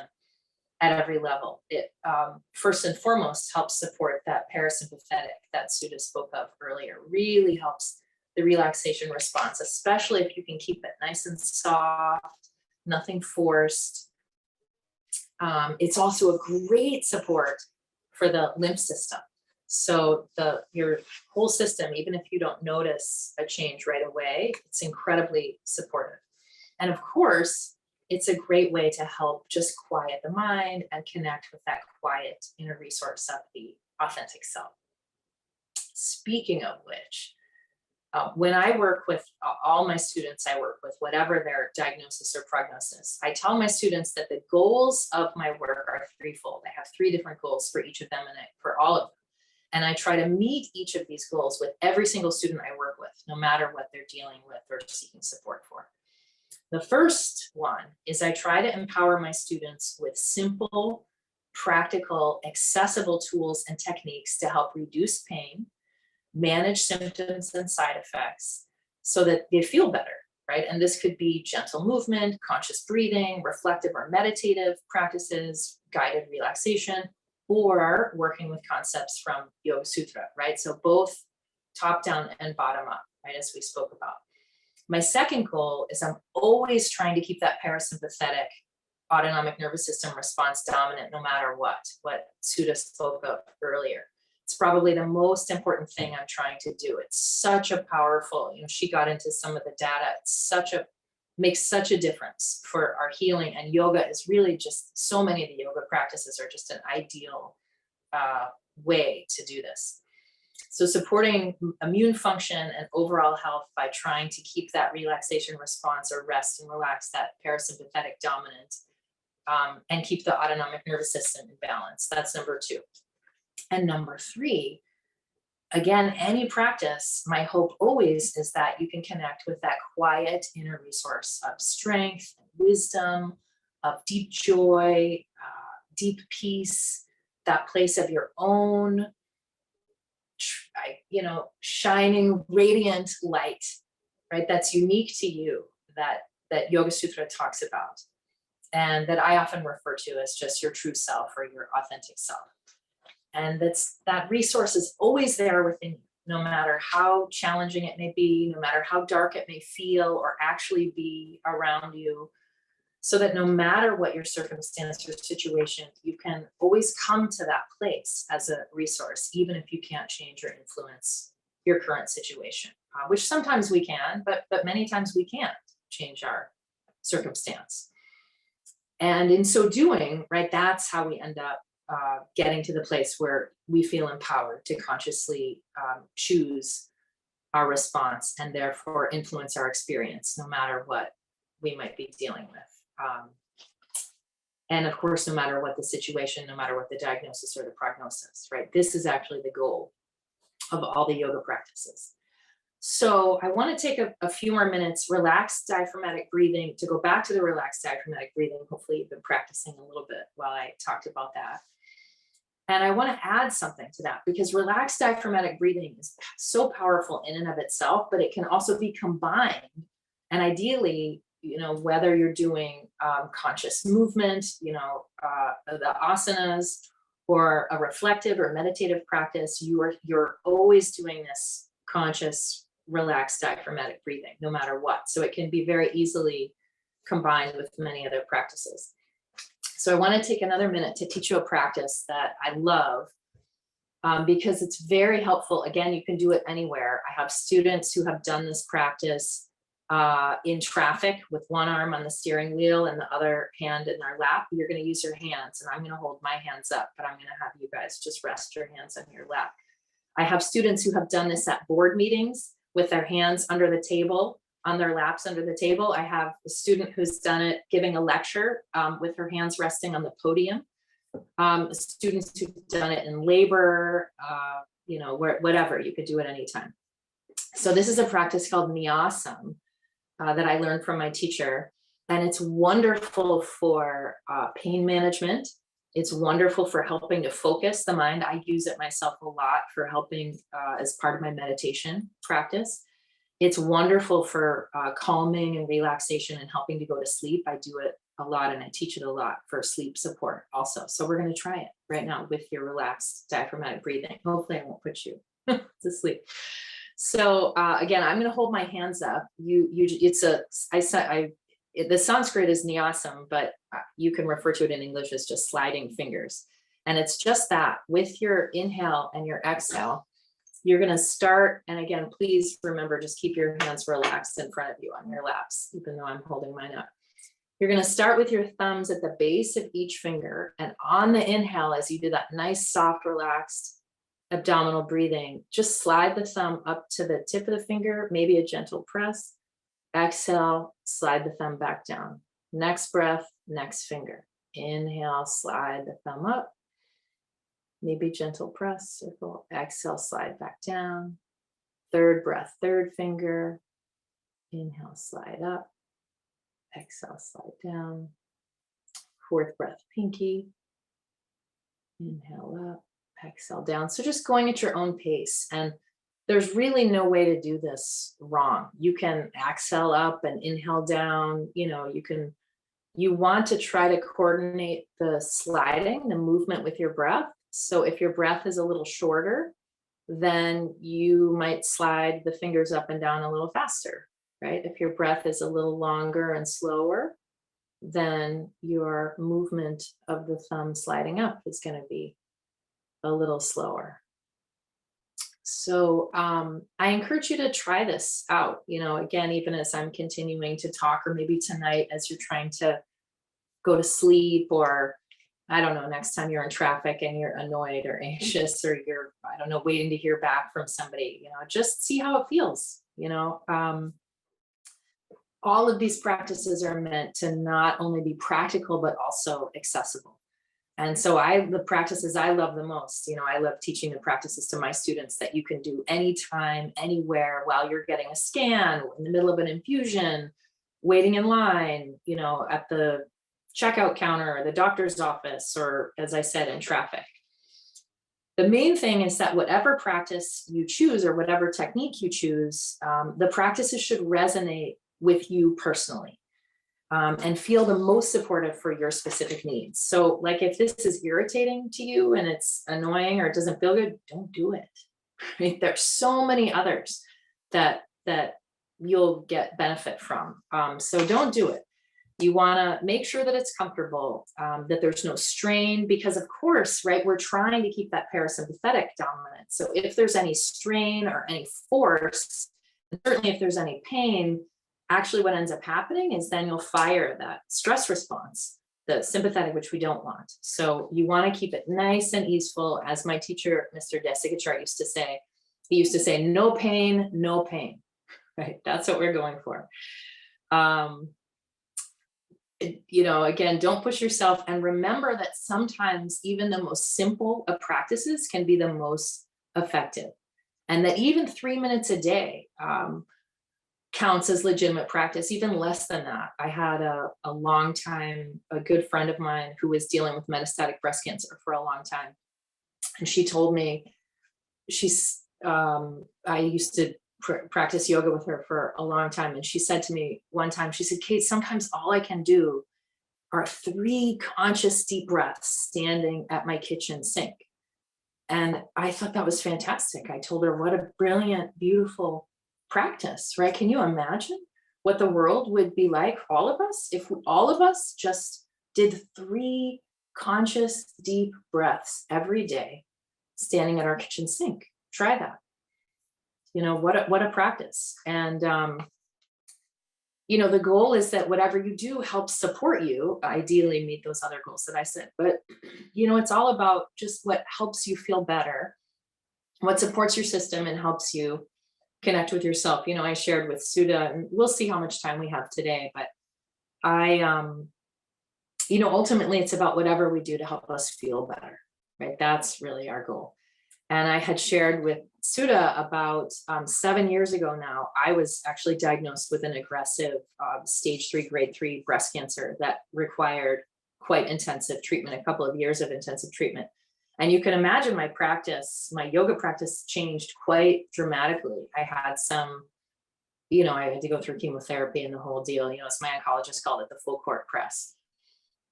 at every level. It first and foremost helps support that parasympathetic that Sudha spoke of earlier. Really helps the relaxation response, especially if you can keep it nice and soft, nothing forced. It's also a great support for the lymph system. So your whole system, even if you don't notice a change right away, it's incredibly supportive. And of course, it's a great way to help just quiet the mind and connect with that quiet inner resource of the authentic self. Speaking of which, when I work with all my students, I work with whatever their diagnosis or prognosis, I tell my students that the goals of my work are threefold. I have 3 different goals for each of them and for all of them. And I try to meet each of these goals with every single student I work with, no matter what they're dealing with or seeking support for. The first one is I try to empower my students with simple, practical, accessible tools and techniques to help reduce pain, manage symptoms and side effects so that they feel better, right? And this could be gentle movement, conscious breathing, reflective or meditative practices, guided relaxation, or working with concepts from Yoga Sutra, right? So both top down and bottom up, right? As we spoke about. My second goal is I'm always trying to keep that parasympathetic autonomic nervous system response dominant no matter what Sudha spoke of earlier. It's probably the most important thing I'm trying to do. It's such a powerful, she got into some of the data. It's makes such a difference for our healing, and yoga is really just, so many of the yoga practices are just an ideal way to do this. So supporting immune function and overall health by trying to keep that relaxation response or rest and relax, that parasympathetic dominant, and keep the autonomic nervous system in balance. That's number 2. And number 3, again, any practice, my hope always is that you can connect with that quiet inner resource of strength, wisdom, of deep joy, deep peace, that place of your own, shining, radiant light, right? That's unique to you, that Yoga Sutra talks about, and that I often refer to as just your true self or your authentic self. And that resource is always there within you, no matter how challenging it may be, no matter how dark it may feel or actually be around you, so that no matter what your circumstance or situation, you can always come to that place as a resource, even if you can't change or influence your current situation, which sometimes we can, but many times we can't change our circumstance. And in so doing, right, that's how we end up getting to the place where we feel empowered to consciously choose our response and therefore influence our experience, no matter what we might be dealing with. And of course, no matter what the situation, no matter what the diagnosis or the prognosis, right? This is actually the goal of all the yoga practices. So I want to take a few more minutes, relaxed diaphragmatic breathing, to go back to the relaxed diaphragmatic breathing. Hopefully you've been practicing a little bit while I talked about that. And I want to add something to that, because relaxed diaphragmatic breathing is so powerful in and of itself, but it can also be combined. And ideally, whether you're doing conscious movement, the asanas, or a reflective or meditative practice, you're always doing this conscious, relaxed diaphragmatic breathing, no matter what. So it can be very easily combined with many other practices. So I want to take another minute to teach you a practice that I love, because it's very helpful. Again, you can do it anywhere. I have students who have done this practice in traffic with one arm on the steering wheel and the other hand in their lap. You're going to use your hands, and I'm going to hold my hands up, but I'm going to have you guys just rest your hands on your lap. I have students who have done this at board meetings with their hands under the table, on their laps under the table. I have a student who's done it giving a lecture with her hands resting on the podium. Students who've done it in labor, whatever, you could do it anytime. So this is a practice called Nyasam that I learned from my teacher, and it's wonderful for pain management. It's wonderful for helping to focus the mind. I use it myself a lot for helping as part of my meditation practice. It's wonderful for calming and relaxation and helping to go to sleep. I do it a lot, and I teach it a lot for sleep support also. So we're going to try it right now with your relaxed diaphragmatic breathing. Hopefully I won't put you to sleep. So again, I'm going to hold my hands up. The Sanskrit is Nyasam, but you can refer to it in English as just sliding fingers. And it's just that with your inhale and your exhale, you're going to start. And again, please remember, just keep your hands relaxed in front of you on your laps, even though I'm holding mine up. You're going to start with your thumbs at the base of each finger. And on the inhale, as you do that nice, soft, relaxed abdominal breathing, just slide the thumb up to the tip of the finger, maybe a gentle press. Exhale, slide the thumb back down. Next breath, next finger. Inhale, slide the thumb up. Maybe gentle press, circle. Exhale, slide back down. Third breath, third finger. Inhale, slide up. Exhale, slide down. Fourth breath, pinky. Inhale up. Exhale down. So just going at your own pace. And there's really no way to do this wrong. You can exhale up and inhale down. You want to try to coordinate the sliding, the movement with your breath. So if your breath is a little shorter, then you might slide the fingers up and down a little faster, right? If your breath is a little longer and slower, then your movement of the thumb sliding up is going to be a little slower. So I encourage you to try this out, again, even as I'm continuing to talk, or maybe tonight as you're trying to go to sleep, or I don't know, next time you're in traffic and you're annoyed or anxious, or you're, I don't know, waiting to hear back from somebody, just see how it feels. All of these practices are meant to not only be practical, but also accessible. And so the practices I love the most, I love teaching the practices to my students that you can do anytime, anywhere, while you're getting a scan, in the middle of an infusion, waiting in line, at the checkout counter, or the doctor's office, or as I said, in traffic. The main thing is that whatever practice you choose, or whatever technique you choose, the practices should resonate with you personally. And feel the most supportive for your specific needs. So like if this is irritating to you and it's annoying or it doesn't feel good, don't do it. Right? There's so many others that you'll get benefit from. So don't do it. You want to make sure that it's comfortable, that there's no strain, because of course, right, we're trying to keep that parasympathetic dominant. So if there's any strain or any force, and certainly if there's any pain, actually what ends up happening is then you'll fire that stress response, the sympathetic, which we don't want. So you want to keep it nice and easeful. As my teacher, Mr. Desigachar, used to say, he used to say, no pain, no pain, right? That's what we're going for. Again, don't push yourself, and remember that sometimes even the most simple of practices can be the most effective. and that even 3 minutes a day counts as legitimate practice, even less than that. I had a long time, a good friend of mine who was dealing with metastatic breast cancer for a long time. And she told me, I used to practice yoga with her for a long time. And she said to me one time, she said, Kate, sometimes all I can do are 3 conscious deep breaths standing at my kitchen sink. And I thought that was fantastic. I told her, what a brilliant, beautiful practice, right? Can you imagine what the world would be like, all of us, if all of us just did 3 conscious deep breaths every day, standing at our kitchen sink? Try that. What a practice. And the goal is that whatever you do helps support you, ideally meet those other goals that I said. But it's all about just what helps you feel better, what supports your system and helps you connect with yourself. I shared with Sudha, and we'll see how much time we have today, but ultimately it's about whatever we do to help us feel better, right? That's really our goal. And I had shared with Sudha about 7 years ago now, I was actually diagnosed with an aggressive stage 3, grade 3 breast cancer that required quite intensive treatment, a couple of years of intensive treatment. And you can imagine my yoga practice changed quite dramatically. I had I had to go through chemotherapy and the whole deal, as my oncologist called it, the full court press.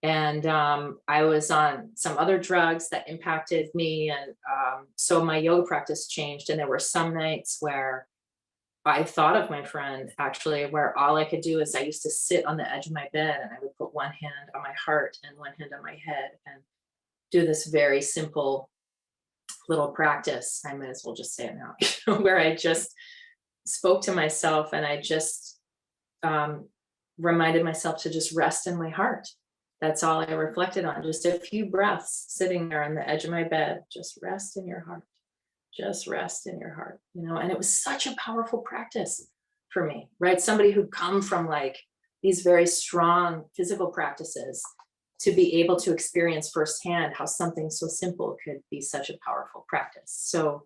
And I was on some other drugs that impacted me. And so my yoga practice changed. And there were some nights where I thought of my friend, actually, where all I could do is I used to sit on the edge of my bed and I would put one hand on my heart and one hand on my head and do this very simple little practice. I might as well just say it now, where I just spoke to myself and I just reminded myself to just rest in my heart. That's all I reflected on, just a few breaths sitting there on the edge of my bed. Just rest in your heart. Just rest in your heart, and it was such a powerful practice for me, right? Somebody who'd come from like these very strong physical practices to be able to experience firsthand how something so simple could be such a powerful practice. So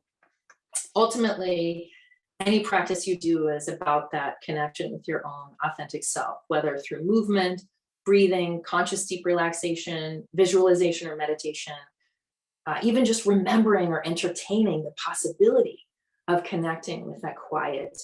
ultimately, any practice you do is about that connection with your own authentic self, whether through movement, breathing, conscious deep relaxation, visualization or meditation, even just remembering or entertaining the possibility of connecting with that quiet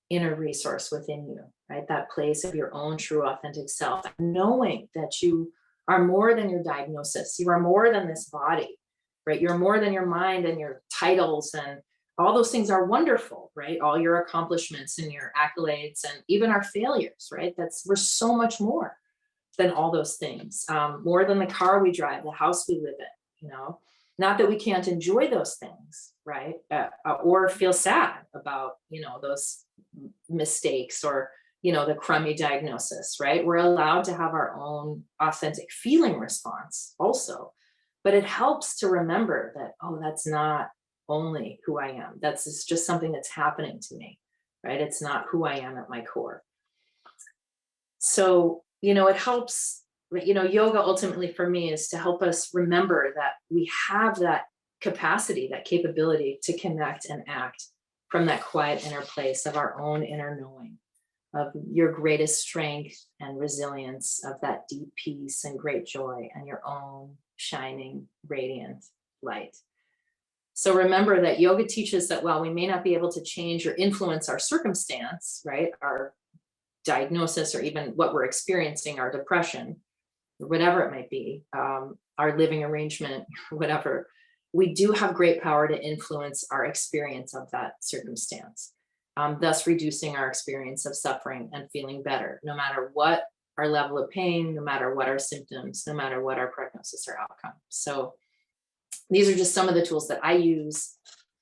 inner resource within you, right? That place of your own true authentic self, knowing that you are more than your diagnosis. You are more than this body, right? You're more than your mind and your titles, and all those things are wonderful, right? All your accomplishments and your accolades and even our failures, right? We're so much more than all those things, more than the car we drive, the house we live in, not that we can't enjoy those things, right? Or feel sad about, those mistakes or, the crummy diagnosis, right? We're allowed to have our own authentic feeling response also, but it helps to remember that, oh, that's not only who I am. It's just something that's happening to me, right? It's not who I am at my core. So, it helps, yoga ultimately for me is to help us remember that we have that capacity, that capability to connect and act from that quiet inner place of our own inner knowing, of your greatest strength and resilience, of that deep peace and great joy and your own shining, radiant light. So remember that yoga teaches that while we may not be able to change or influence our circumstance, right, our diagnosis or even what we're experiencing, our depression, or whatever it might be, our living arrangement, whatever, we do have great power to influence our experience of that circumstance, thus reducing our experience of suffering and feeling better, no matter what our level of pain, no matter what our symptoms, no matter what our prognosis or outcome. So these are just some of the tools that I use,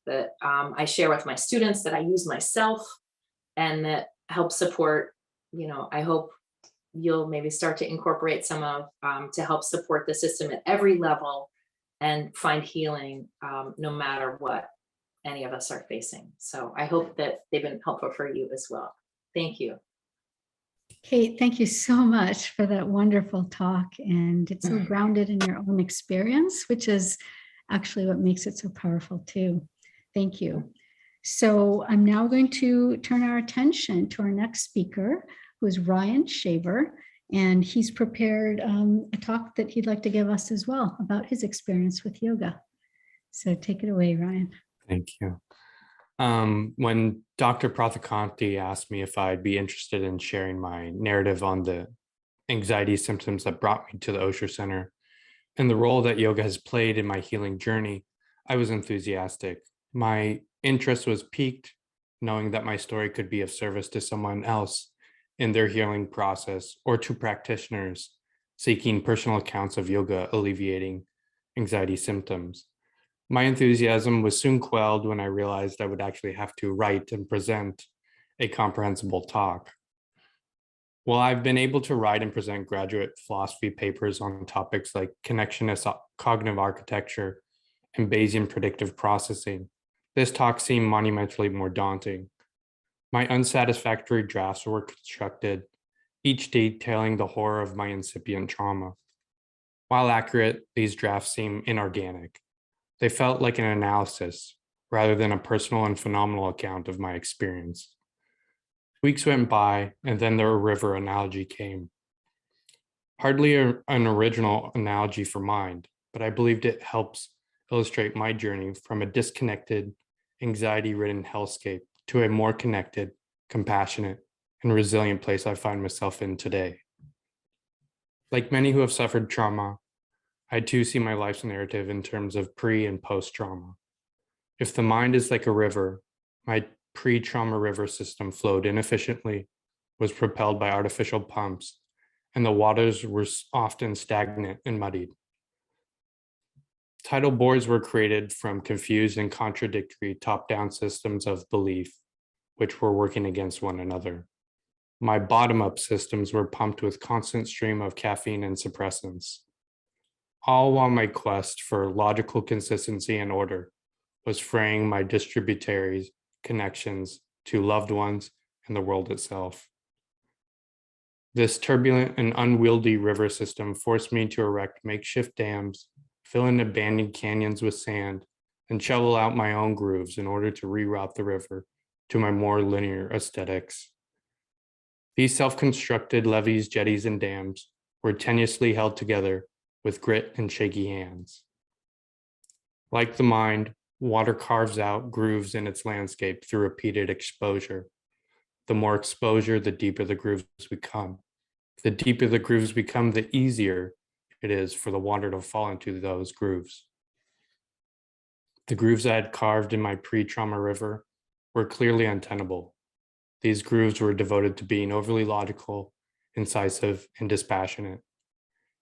that I share with my students, that I use myself, and that help support, I hope you'll maybe start to incorporate some of, to help support the system at every level and find healing, no matter what any of us are facing. So I hope that they've been helpful for you as well. Thank you. Kate, thank you so much for that wonderful talk. And it's so grounded in your own experience, which is actually what makes it so powerful too. Thank you. So I'm now going to turn our attention to our next speaker, who is Ryan Shaver, and he's prepared a talk that he'd like to give us as well about his experience with yoga. So take it away, Ryan. Thank you. When Dr. Prathikanti asked me if I'd be interested in sharing my narrative on the anxiety symptoms that brought me to the Osher Center and the role that yoga has played in my healing journey, I was enthusiastic. My interest was piqued, knowing that my story could be of service to someone else in their healing process or to practitioners seeking personal accounts of yoga alleviating anxiety symptoms. My enthusiasm was soon quelled when I realized I would actually have to write and present a comprehensible talk. While I've been able to write and present graduate philosophy papers on topics like connectionist cognitive architecture and Bayesian predictive processing, this talk seemed monumentally more daunting. My unsatisfactory drafts were constructed, each detailing the horror of my incipient trauma. While accurate, these drafts seem inorganic. They felt like an analysis rather than a personal and phenomenal account of my experience. Weeks went by, and then the river analogy came. Hardly an original analogy for mind, but I believed it helps illustrate my journey from a disconnected, anxiety-ridden hellscape to a more connected, compassionate, and resilient place I find myself in today. Like many who have suffered trauma, I too see my life's narrative in terms of pre and post-trauma. If the mind is like a river, my pre-trauma river system flowed inefficiently, was propelled by artificial pumps, and the waters were often stagnant and muddied. Tidal boards were created from confused and contradictory top-down systems of belief, which were working against one another. My bottom-up systems were pumped with constant stream of caffeine and suppressants, all while my quest for logical consistency and order was fraying my distributaries connections to loved ones and the world itself. This turbulent and unwieldy river system forced me to erect makeshift dams, fill in abandoned canyons with sand, and shovel out my own grooves in order to reroute the river to my more linear aesthetics. These self-constructed levees, jetties, and dams were tenuously held together with grit and shaky hands. Like the mind, water carves out grooves in its landscape through repeated exposure. The more exposure, the deeper the grooves become. The deeper the grooves become, the easier it is for the water to fall into those grooves. The grooves I had carved in my pre-trauma river were clearly untenable. These grooves were devoted to being overly logical, incisive, and dispassionate.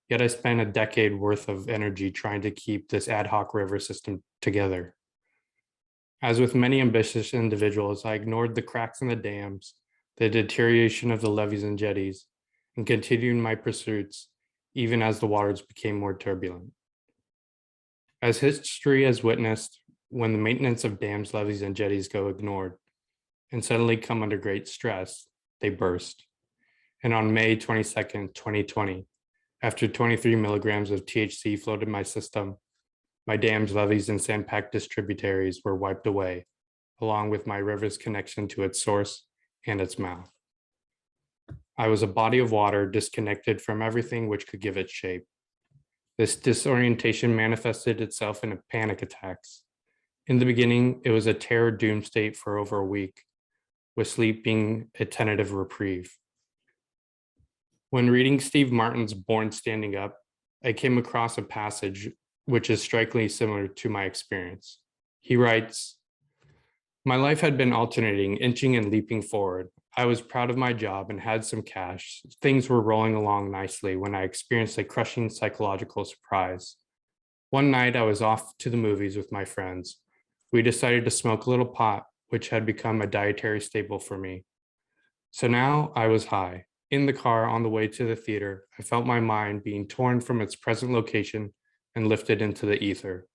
Yet I spent a decade worth of energy trying to keep this ad hoc river system together. As with many ambitious individuals, I ignored the cracks in the dams, the deterioration of the levees and jetties, and continued my pursuits even as the waters became more turbulent. As history has witnessed, when the maintenance of dams, levees, and jetties go ignored and suddenly come under great stress, they burst. And on May 22nd, 2020, after 23 milligrams of THC flowed in my system, my dams, levees, and sand-packed distributaries were wiped away, along with my river's connection to its source and its mouth. I was a body of water disconnected from everything which could give it shape. This disorientation manifested itself in panic attacks. In the beginning, it was a terror-doomed state for over a week, with sleep being a tentative reprieve. When reading Steve Martin's Born Standing Up, I came across a passage which is strikingly similar to my experience. He writes, "My life had been alternating, inching and leaping forward. I was proud of my job and had some cash. Things were rolling along nicely when I experienced a crushing psychological surprise. One night I was off to the movies with my friends. We decided to smoke a little pot, which had become a dietary staple for me. So now I was high. In the car on the way to the theater, I felt my mind being torn from its present location and lifted into the ether.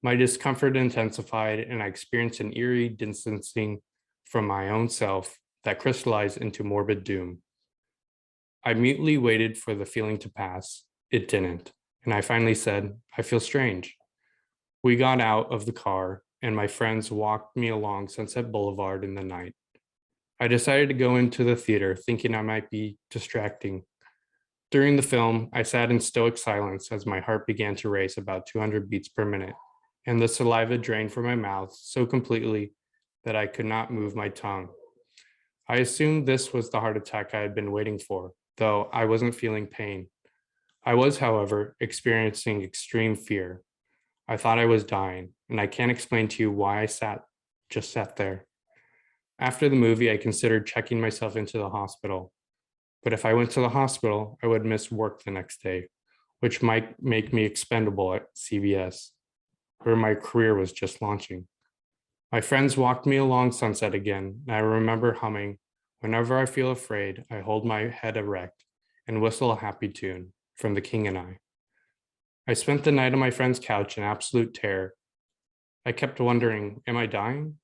My discomfort intensified, and I experienced an eerie distancing from my own self that crystallized into morbid doom. I mutely waited for the feeling to pass. It didn't, and I finally said, 'I feel strange.' We got out of the car and my friends walked me along Sunset Boulevard in the night. I decided to go into the theater thinking I might be distracting. During the film, I sat in stoic silence as my heart began to race about 200 beats per minute, and the saliva drained from my mouth so completely that I could not move my tongue. I assumed this was the heart attack I had been waiting for, though I wasn't feeling pain. I was, however, experiencing extreme fear. I thought I was dying, and I can't explain to you why I just sat there. After the movie, I considered checking myself into the hospital. But if I went to the hospital, I would miss work the next day, which might make me expendable at CVS, where my career was just launching. My friends walked me along Sunset again, and I remember humming, "Whenever I feel afraid, I hold my head erect and whistle a happy tune" from The King and I. I spent the night on my friend's couch in absolute terror. I kept wondering, am I dying?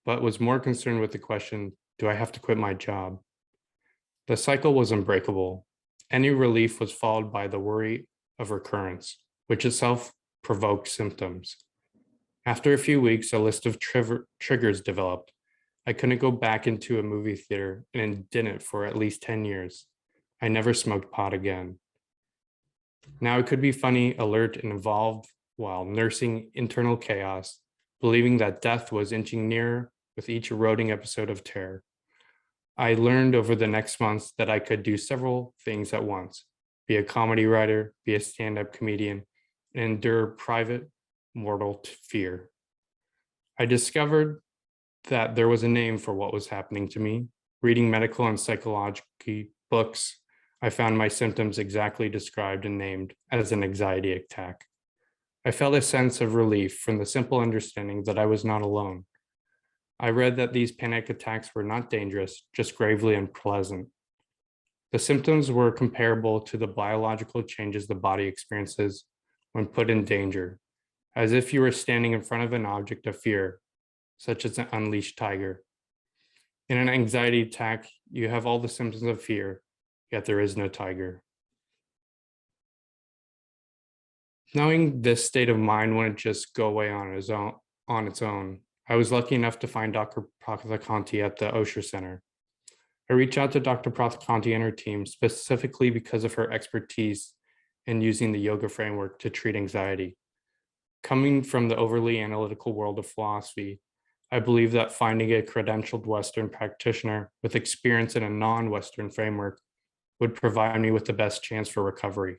But was more concerned with the question, do I have to quit my job? The cycle was unbreakable. Any relief was followed by the worry of recurrence, which itself provoked symptoms. After a few weeks, a list of triggers developed. I couldn't go back into a movie theater and didn't for at least 10 years. I never smoked pot again. Now it could be funny, alert, and involved while nursing internal chaos, believing that death was inching nearer with each eroding episode of terror. I learned over the next months that I could do several things at once, be a comedy writer, be a stand-up comedian, and endure private mortal fear. I discovered that there was a name for what was happening to me. Reading medical and psychological books, I found my symptoms exactly described and named as an anxiety attack. I felt a sense of relief from the simple understanding that I was not alone. I read that these panic attacks were not dangerous, just gravely unpleasant. The symptoms were comparable to the biological changes the body experiences when put in danger, as if you were standing in front of an object of fear, such as an unleashed tiger. In an anxiety attack, you have all the symptoms of fear, yet there is no tiger. Knowing this state of mind wouldn't just go away on its own, I was lucky enough to find Dr. Prathikanti at the Osher Center. I reached out to Dr. Prathikanti and her team specifically because of her expertise in using the yoga framework to treat anxiety. Coming from the overly analytical world of philosophy, I believe that finding a credentialed Western practitioner with experience in a non-Western framework would provide me with the best chance for recovery.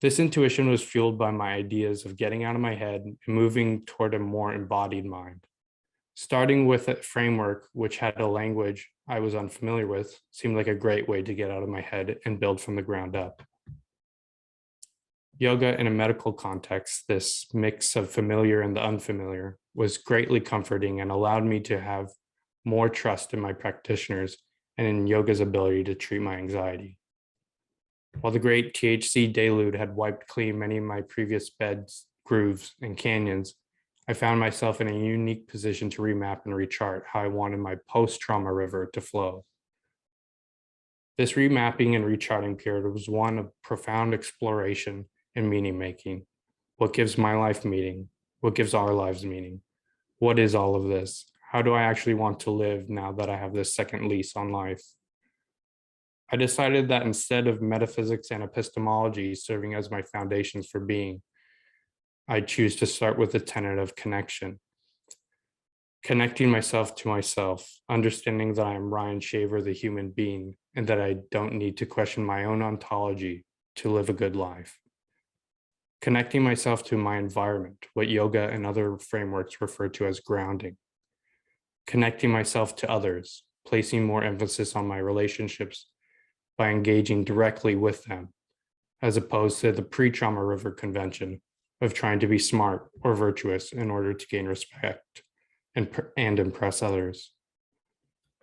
This intuition was fueled by my ideas of getting out of my head and moving toward a more embodied mind. Starting with a framework which had a language I was unfamiliar with seemed like a great way to get out of my head and build from the ground up. Yoga in a medical context, this mix of familiar and the unfamiliar, was greatly comforting and allowed me to have more trust in my practitioners and in yoga's ability to treat my anxiety. While the great THC deluge had wiped clean many of my previous beds, grooves, and canyons, I found myself in a unique position to remap and rechart how I wanted my post-trauma river to flow. This remapping and recharting period was one of profound exploration and meaning making. What gives my life meaning? What gives our lives meaning? What is all of this? How do I actually want to live now that I have this second lease on life? I decided that instead of metaphysics and epistemology serving as my foundations for being, I choose to start with the tenet of connection. Connecting myself to myself, understanding that I am Ryan Shaver, the human being, and that I don't need to question my own ontology to live a good life. Connecting myself to my environment, what yoga and other frameworks refer to as grounding. Connecting myself to others, placing more emphasis on my relationships by engaging directly with them, as opposed to the pre-trauma river convention of trying to be smart or virtuous in order to gain respect and impress others.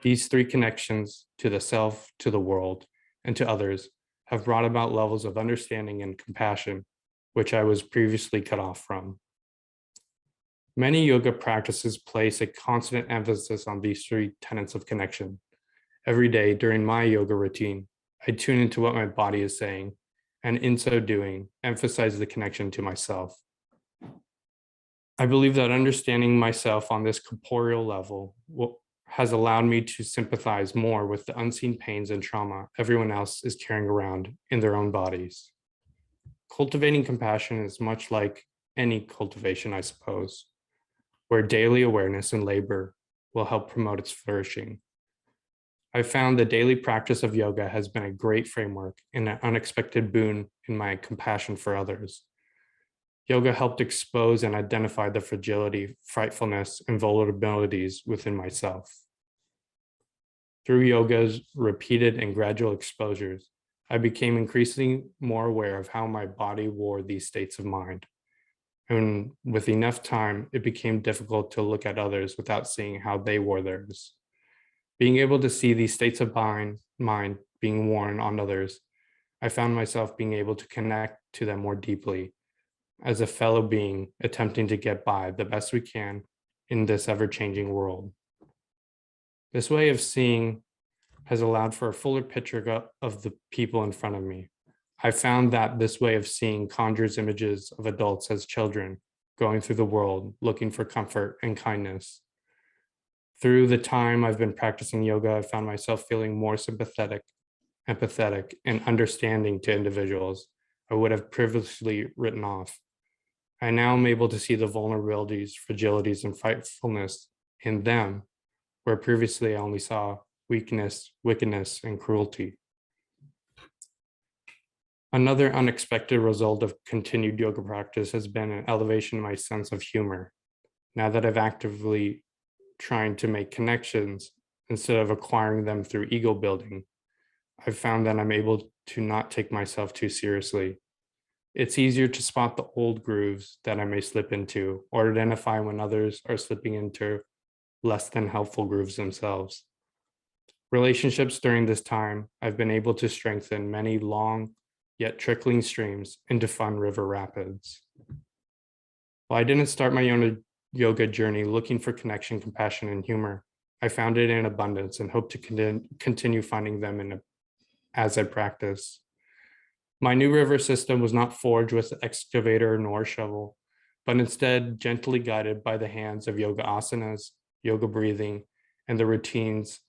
These three connections to the self, to the world, and to others have brought about levels of understanding and compassion, which I was previously cut off from. Many yoga practices place a constant emphasis on these three tenets of connection. Every day during my yoga routine, I tune into what my body is saying, and in so doing, emphasize the connection to myself. I believe that understanding myself on this corporeal level has allowed me to sympathize more with the unseen pains and trauma everyone else is carrying around in their own bodies. Cultivating compassion is much like any cultivation, I suppose, where daily awareness and labor will help promote its flourishing. I found the daily practice of yoga has been a great framework and an unexpected boon in my compassion for others. Yoga helped expose and identify the fragility, frightfulness, and vulnerabilities within myself. Through yoga's repeated and gradual exposures, I became increasingly more aware of how my body wore these states of mind. And with enough time, it became difficult to look at others without seeing how they wore theirs. Being able to see these states of mind being worn on others, I found myself being able to connect to them more deeply as a fellow being attempting to get by the best we can in this ever-changing world. This way of seeing has allowed for a fuller picture of the people in front of me. I found that this way of seeing conjures images of adults as children going through the world looking for comfort and kindness. Through the time I've been practicing yoga, I found myself feeling more sympathetic, empathetic, and understanding to individuals I would have previously written off. I now am able to see the vulnerabilities, fragilities, and frightfulness in them, where previously I only saw weakness, wickedness, and cruelty. Another unexpected result of continued yoga practice has been an elevation in my sense of humor. Now that I've actively trying to make connections instead of acquiring them through ego building, I've found that I'm able to not take myself too seriously. It's easier to spot the old grooves that I may slip into or identify when others are slipping into less than helpful grooves themselves. Relationships during this time, I've been able to strengthen many long yet trickling streams into fun river rapids. While I didn't start my own yoga journey looking for connection, compassion, and humor, I found it in abundance and hope to continue finding them as I practice. My new river system was not forged with excavator nor shovel, but instead gently guided by the hands of yoga asanas, yoga breathing, and the routines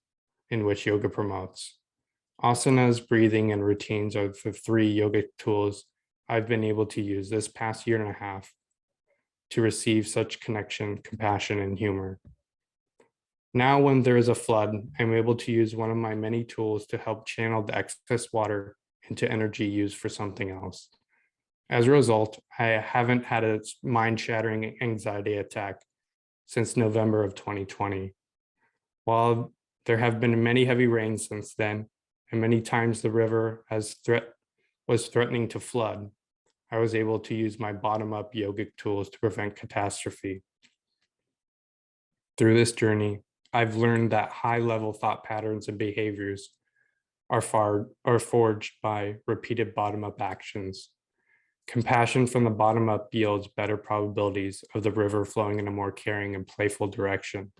in which yoga promotes. Asanas, breathing, and routines are the three yoga tools I've been able to use this past year and a half to receive such connection, compassion, and humor. Now, when there is a flood, I'm able to use one of my many tools to help channel the excess water into energy used for something else. As a result, I haven't had a mind-shattering anxiety attack since November of 2020. While there have been many heavy rains since then, and many times the river was threatening to flood, I was able to use my bottom-up yogic tools to prevent catastrophe. Through this journey, I've learned that high-level thought patterns and behaviors are forged by repeated bottom-up actions. Compassion from the bottom up yields better probabilities of the river flowing in a more caring and playful direction.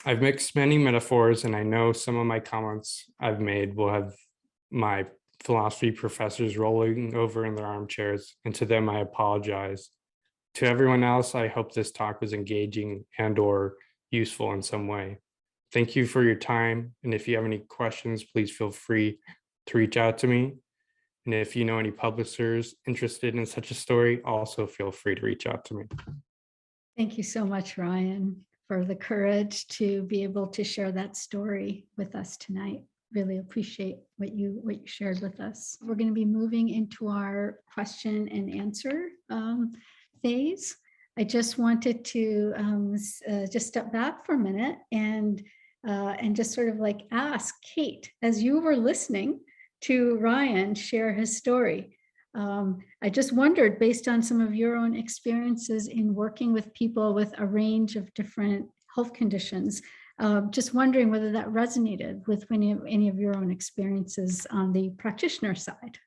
I've mixed many metaphors, and I know some of my comments I've made will have my philosophy professors rolling over in their armchairs, and to them I apologize. To everyone else, I hope this talk was engaging and/or useful in some way. Thank you for your time, and if you have any questions, please feel free to reach out to me. And if you know any publishers interested in such a story, also feel free to reach out to me. Thank you so much, Ryan, for the courage to be able to share that story with us tonight. Really appreciate what you shared with us. We're going to be moving into our question and answer phase. I just wanted to just step back for a minute and just sort of like ask Kate, as you were listening to Ryan share his story. I just wondered, based on some of your own experiences in working with people with a range of different health conditions, just wondering whether that resonated with any of your own experiences on the practitioner side.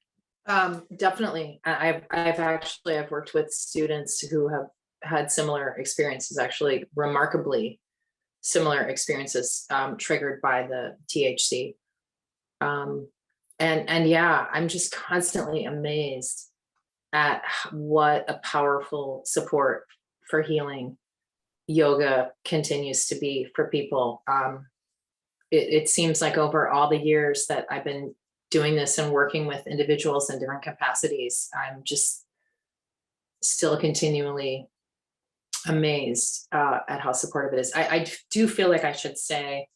Definitely. I've worked with students who have had similar experiences, actually remarkably similar experiences, triggered by the THC. And yeah, I'm just constantly amazed at what a powerful support for healing yoga continues to be for people. It seems like over all the years that I've been doing this and working with individuals in different capacities, I'm just still continually amazed at how supportive it is. I do feel like I should say,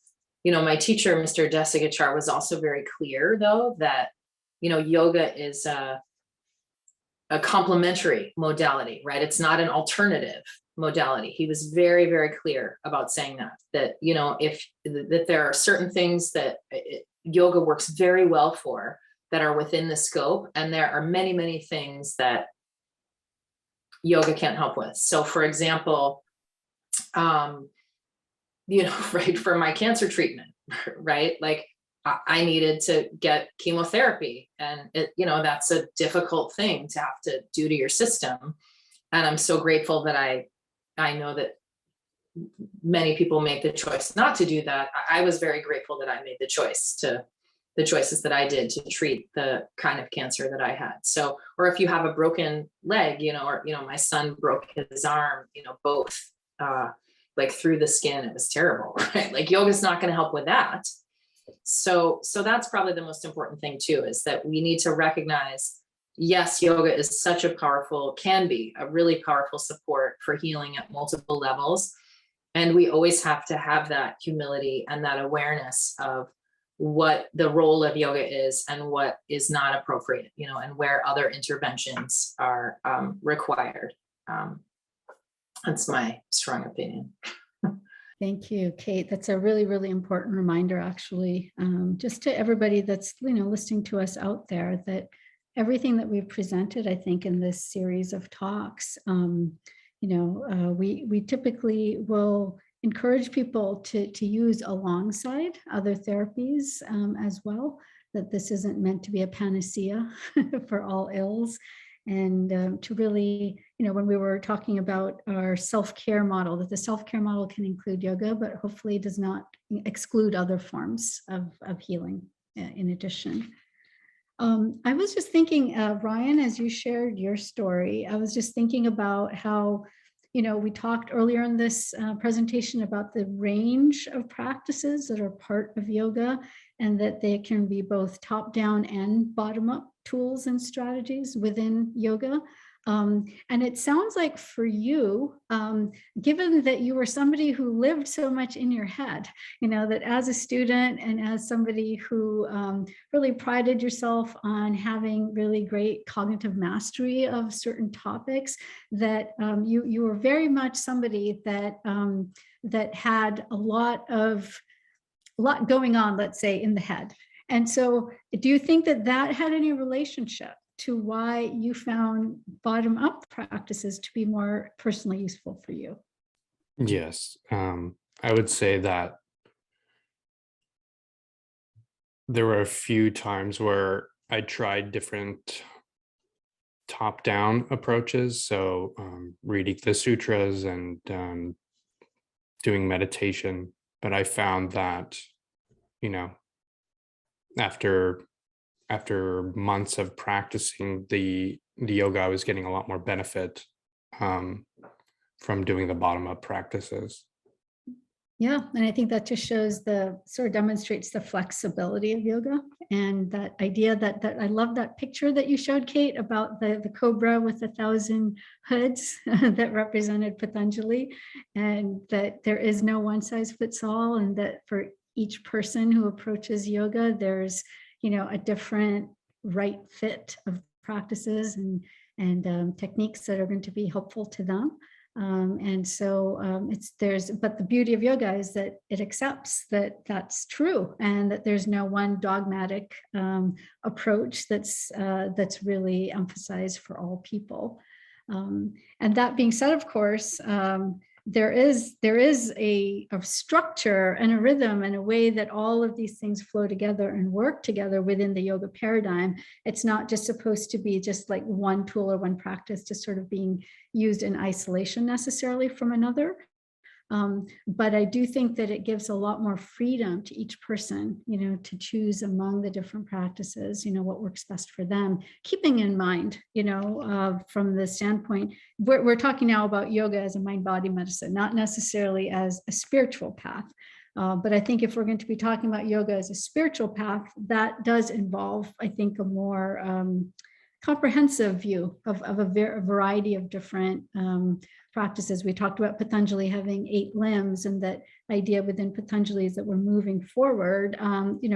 my teacher, Mr. Desigachar, was also very clear, though, that, yoga is a complementary modality, right? It's not an alternative modality. He was very, very clear about saying that that there are certain things that yoga works very well for that are within the scope, and there are many, many things that yoga can't help with. So, for example, right, for my cancer treatment, right? Like I needed to get chemotherapy, and that's a difficult thing to have to do to your system. And I'm so grateful that I know that many people make the choice not to do that. I was very grateful that I made the choices that I did to treat the kind of cancer that I had. So, or if you have a broken leg, or my son broke his arm, both like through the skin, it was terrible, right? Like yoga's not going to help with that. So that's probably the most important thing too, is that we need to recognize, yes, yoga is can be a really powerful support for healing at multiple levels. And we always have to have that humility and that awareness of what the role of yoga is and what is not appropriate, and where other interventions are required. That's my strong opinion. Thank you, Kate. That's a really, really important reminder, actually, just to everybody that's, listening to us out there, that everything that we've presented, I think, in this series of talks, we typically will encourage people to use alongside other therapies as well, that this isn't meant to be a panacea for all ills. And to really, when we were talking about our self-care model, that the self-care model can include yoga, but hopefully does not exclude other forms of healing in addition. I was just thinking, Ryan, as you shared your story, I was just thinking about how, we talked earlier in this presentation about the range of practices that are part of yoga, and that they can be both top-down and bottom-up tools and strategies within yoga. And it sounds like for you, given that you were somebody who lived so much in your head, that as a student and as somebody who really prided yourself on having really great cognitive mastery of certain topics, that you were very much somebody that that had a lot going on, let's say, in the head. And so do you think that had any relationship to why you found bottom-up practices to be more personally useful for you? Yes, I would say that there were a few times where I tried different top-down approaches. So reading the sutras and doing meditation. But I found that, after months of practicing the yoga, I was getting a lot more benefit from doing the bottom-up practices. Yeah, and I think that just shows demonstrates the flexibility of yoga, and that idea that I love that picture that you showed, Kate, about the cobra with 1,000 hoods that represented Patanjali, and that there is no one size fits all, and that for each person who approaches yoga, there's a different right fit of practices and techniques that are going to be helpful to them. And so but the beauty of yoga is that it accepts that that's true, and that there's no one dogmatic approach that's really emphasized for all people. And that being said, of course, there is a structure and a rhythm and a way that all of these things flow together and work together within the yoga paradigm. It's not just supposed to be just like one tool or one practice just sort of being used in isolation necessarily from another, But I do think that it gives a lot more freedom to each person, to choose among the different practices, what works best for them, keeping in mind, from the standpoint, we're talking now about yoga as a mind-body medicine, not necessarily as a spiritual path. But I think if we're going to be talking about yoga as a spiritual path, that does involve, I think, a more comprehensive view of a variety of different practices. We talked about Patanjali having 8 limbs, and that idea within Patanjali is that we're moving forward,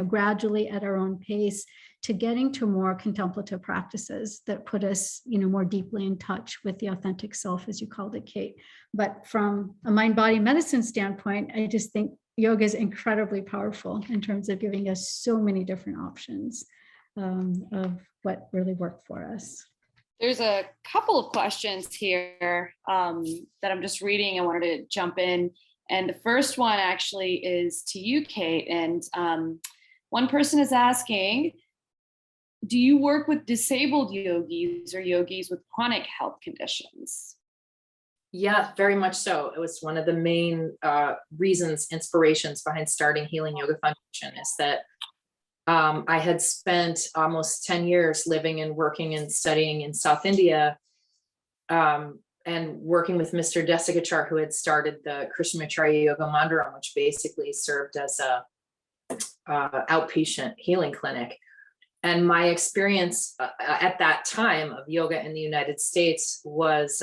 gradually at our own pace to getting to more contemplative practices that put us, more deeply in touch with the authentic self, as you called it, Kate. But from a mind-body medicine standpoint, I just think yoga is incredibly powerful in terms of giving us so many different options of what really worked for us. There's a couple of questions here that I'm just reading. I wanted to jump in. And the first one actually is to you, Kate. And one person is asking, do you work with disabled yogis or yogis with chronic health conditions? Yeah, very much so. It was one of the main reasons, inspirations behind starting Healing Yoga Foundation, is that I had spent almost 10 years living and working and studying in South India, and working with Mr. Desikachar, who had started the Krishnamacharya Yoga Mandiram, which basically served as a outpatient healing clinic. And my experience at that time of yoga in the United States was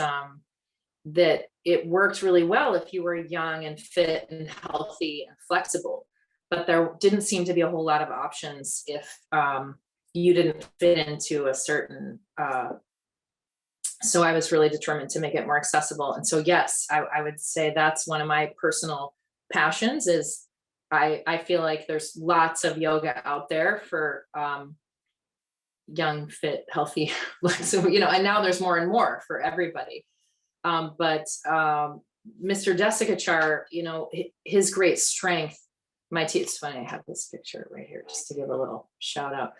that it worked really well if you were young and fit and healthy and flexible. But there didn't seem to be a whole lot of options if you didn't fit into a certain, so I was really determined to make it more accessible. And so, yes, I would say that's one of my personal passions is I feel like there's lots of yoga out there for young, fit, healthy, flexible, and now there's more and more for everybody. But Mr. Desikachar, his great strength, it's funny, I have this picture right here just to give a little shout out.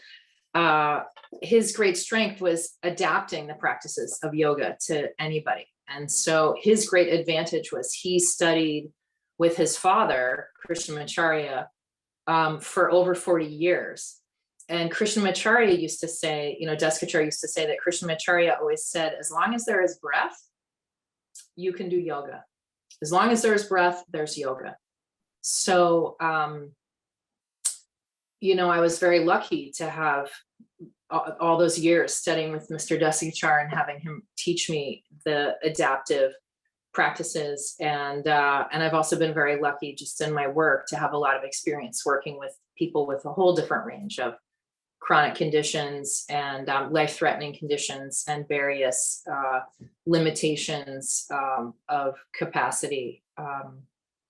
His great strength was adapting the practices of yoga to anybody. And so his great advantage was he studied with his father, Krishnamacharya, for over 40 years. And Krishnamacharya used to say, Desikachar used to say that Krishnamacharya always said, as long as there is breath, you can do yoga. As long as there's breath, there's yoga. So, I was very lucky to have all those years studying with Mr. Desikachar and having him teach me the adaptive practices. And I've also been very lucky just in my work to have a lot of experience working with people with a whole different range of chronic conditions and life-threatening conditions and various limitations of capacity.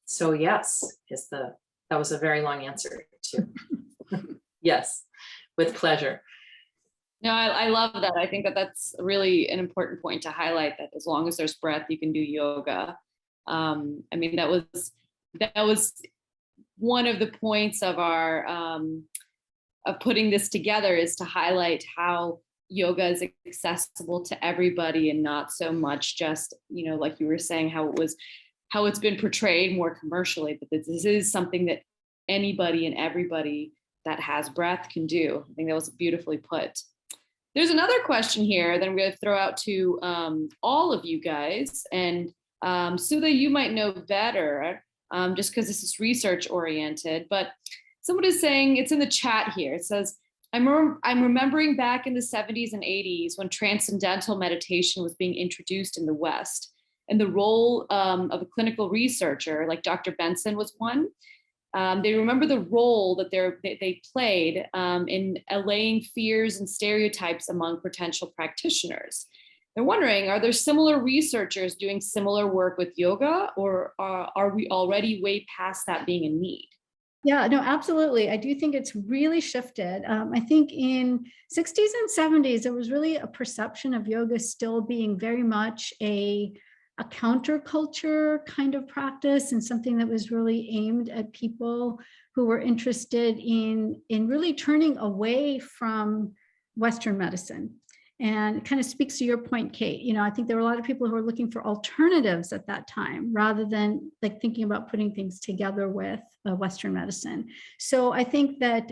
So yes, that was a very long answer too. Yes, with pleasure. No, I love that. I think that that's really an important point to highlight, that as long as there's breath, you can do yoga. That was one of the points of our of putting this together, is to highlight how yoga is accessible to everybody and not so much just, like you were saying, how it's been portrayed more commercially, but this is something that anybody and everybody that has breath can do. I think that was beautifully put. There's another question here that I'm going to throw out to all of you guys. And Sudha, you might know better just because this is research oriented, but someone is saying, it's in the chat here. It says, I'm remembering back in the 70s and 80s when transcendental meditation was being introduced in the West, and the role of a clinical researcher like Dr. Benson was one. They remember the role that they played in allaying fears and stereotypes among potential practitioners. They're wondering, are there similar researchers doing similar work with yoga, or are we already way past that being a need? Yeah, no, absolutely. I do think it's really shifted. I think in 60s and 70s, there was really a perception of yoga still being very much a counterculture kind of practice, and something that was really aimed at people who were interested in really turning away from Western medicine And it kind of speaks to your point, Kate. You know, I think there were a lot of people who were looking for alternatives at that time, rather than like thinking about putting things together with Western medicine. So I think that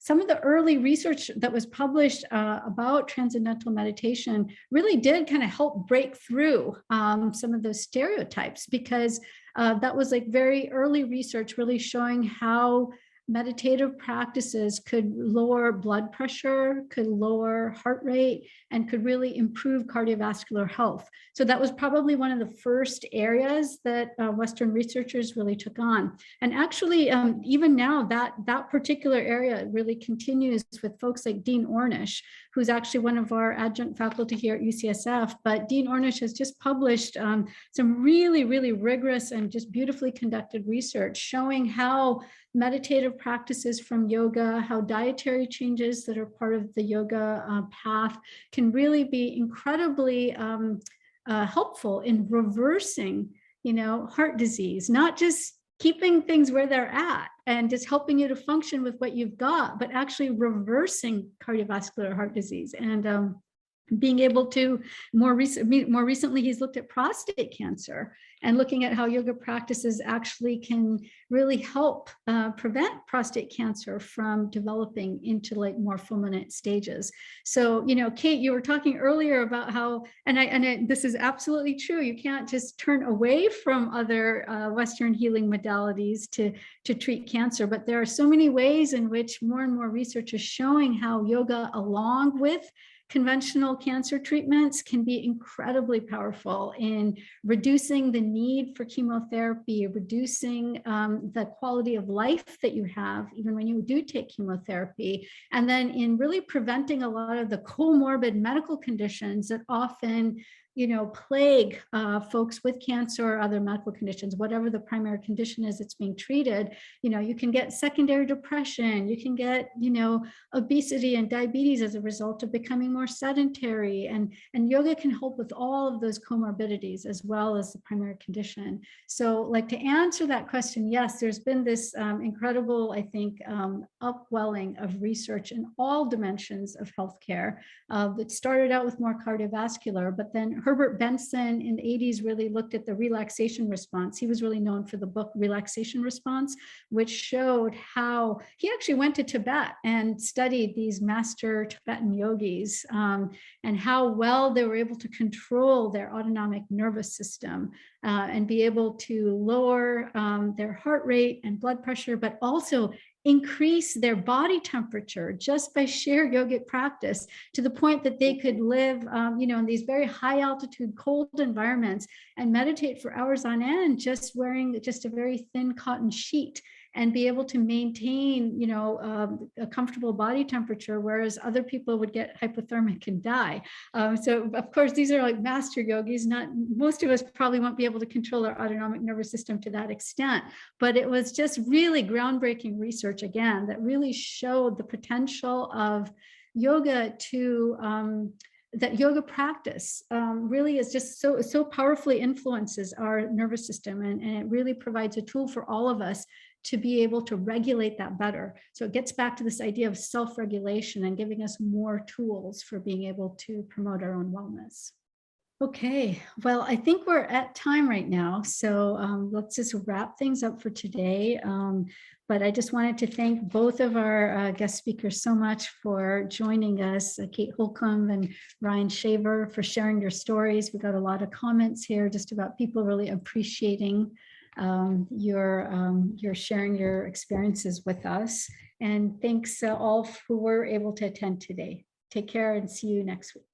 some of the early research that was published about transcendental meditation really did kind of help break through some of those stereotypes, because that was like very early research really showing how meditative practices could lower blood pressure, could lower heart rate, and could really improve cardiovascular health. So that was probably one of the first areas that Western researchers really took on. And actually, even now, that particular area really continues with folks like Dean Ornish, who's actually one of our adjunct faculty here at UCSF. But Dean Ornish has just published some really, really rigorous and just beautifully conducted research showing how meditative practices from yoga, how dietary changes that are part of the yoga path can really be incredibly helpful in reversing, you know, heart disease, not just keeping things where they're at and just helping you to function with what you've got, but actually reversing cardiovascular heart disease. And being able to more recently, he's looked at prostate cancer and looking at how yoga practices actually can really help prevent prostate cancer from developing into like more fulminant stages. So, you know, Kate, you were talking earlier about how, and this is absolutely true. You can't just turn away from other Western healing modalities to treat cancer, but there are so many ways in which more and more research is showing how yoga, along with conventional cancer treatments, can be incredibly powerful in reducing the need for chemotherapy, reducing the quality of life that you have, even when you do take chemotherapy, and then in really preventing a lot of the comorbid medical conditions that often, you know, plague folks with cancer or other medical conditions, whatever the primary condition is that's being treated. You know, you can get secondary depression, you can get, you know, obesity and diabetes as a result of becoming more sedentary, and yoga can help with all of those comorbidities as well as the primary condition. So like, to answer that question, yes, there's been this incredible, I think, upwelling of research in all dimensions of healthcare that started out with more cardiovascular, but then Herbert Benson in the 80s really looked at the relaxation response. He was really known for the book Relaxation Response, which showed how he actually went to Tibet and studied these master Tibetan yogis and how well they were able to control their autonomic nervous system and be able to lower their heart rate and blood pressure, but also increase their body temperature just by sheer yogic practice, to the point that they could live, you know, in these very high altitude, cold environments and meditate for hours on end, just wearing just a very thin cotton sheet, and be able to maintain, you know, a comfortable body temperature, whereas other people would get hypothermic and die. So of course, these are like master yogis. Not most of us probably won't be able to control our autonomic nervous system to that extent, but it was just really groundbreaking research again that really showed the potential of yoga to that yoga practice really is just so powerfully influences our nervous system, and it really provides a tool for all of us to be able to regulate that better. So it gets back to this idea of self-regulation and giving us more tools for being able to promote our own wellness. Okay, well, I think we're at time right now, so let's just wrap things up for today. But I just wanted to thank both of our guest speakers so much for joining us, Kate Holcombe and Ryan Shaver, for sharing your stories. We got a lot of comments here just about people really appreciating your sharing your experiences with us. And thanks all who were able to attend today. Take care and see you next week.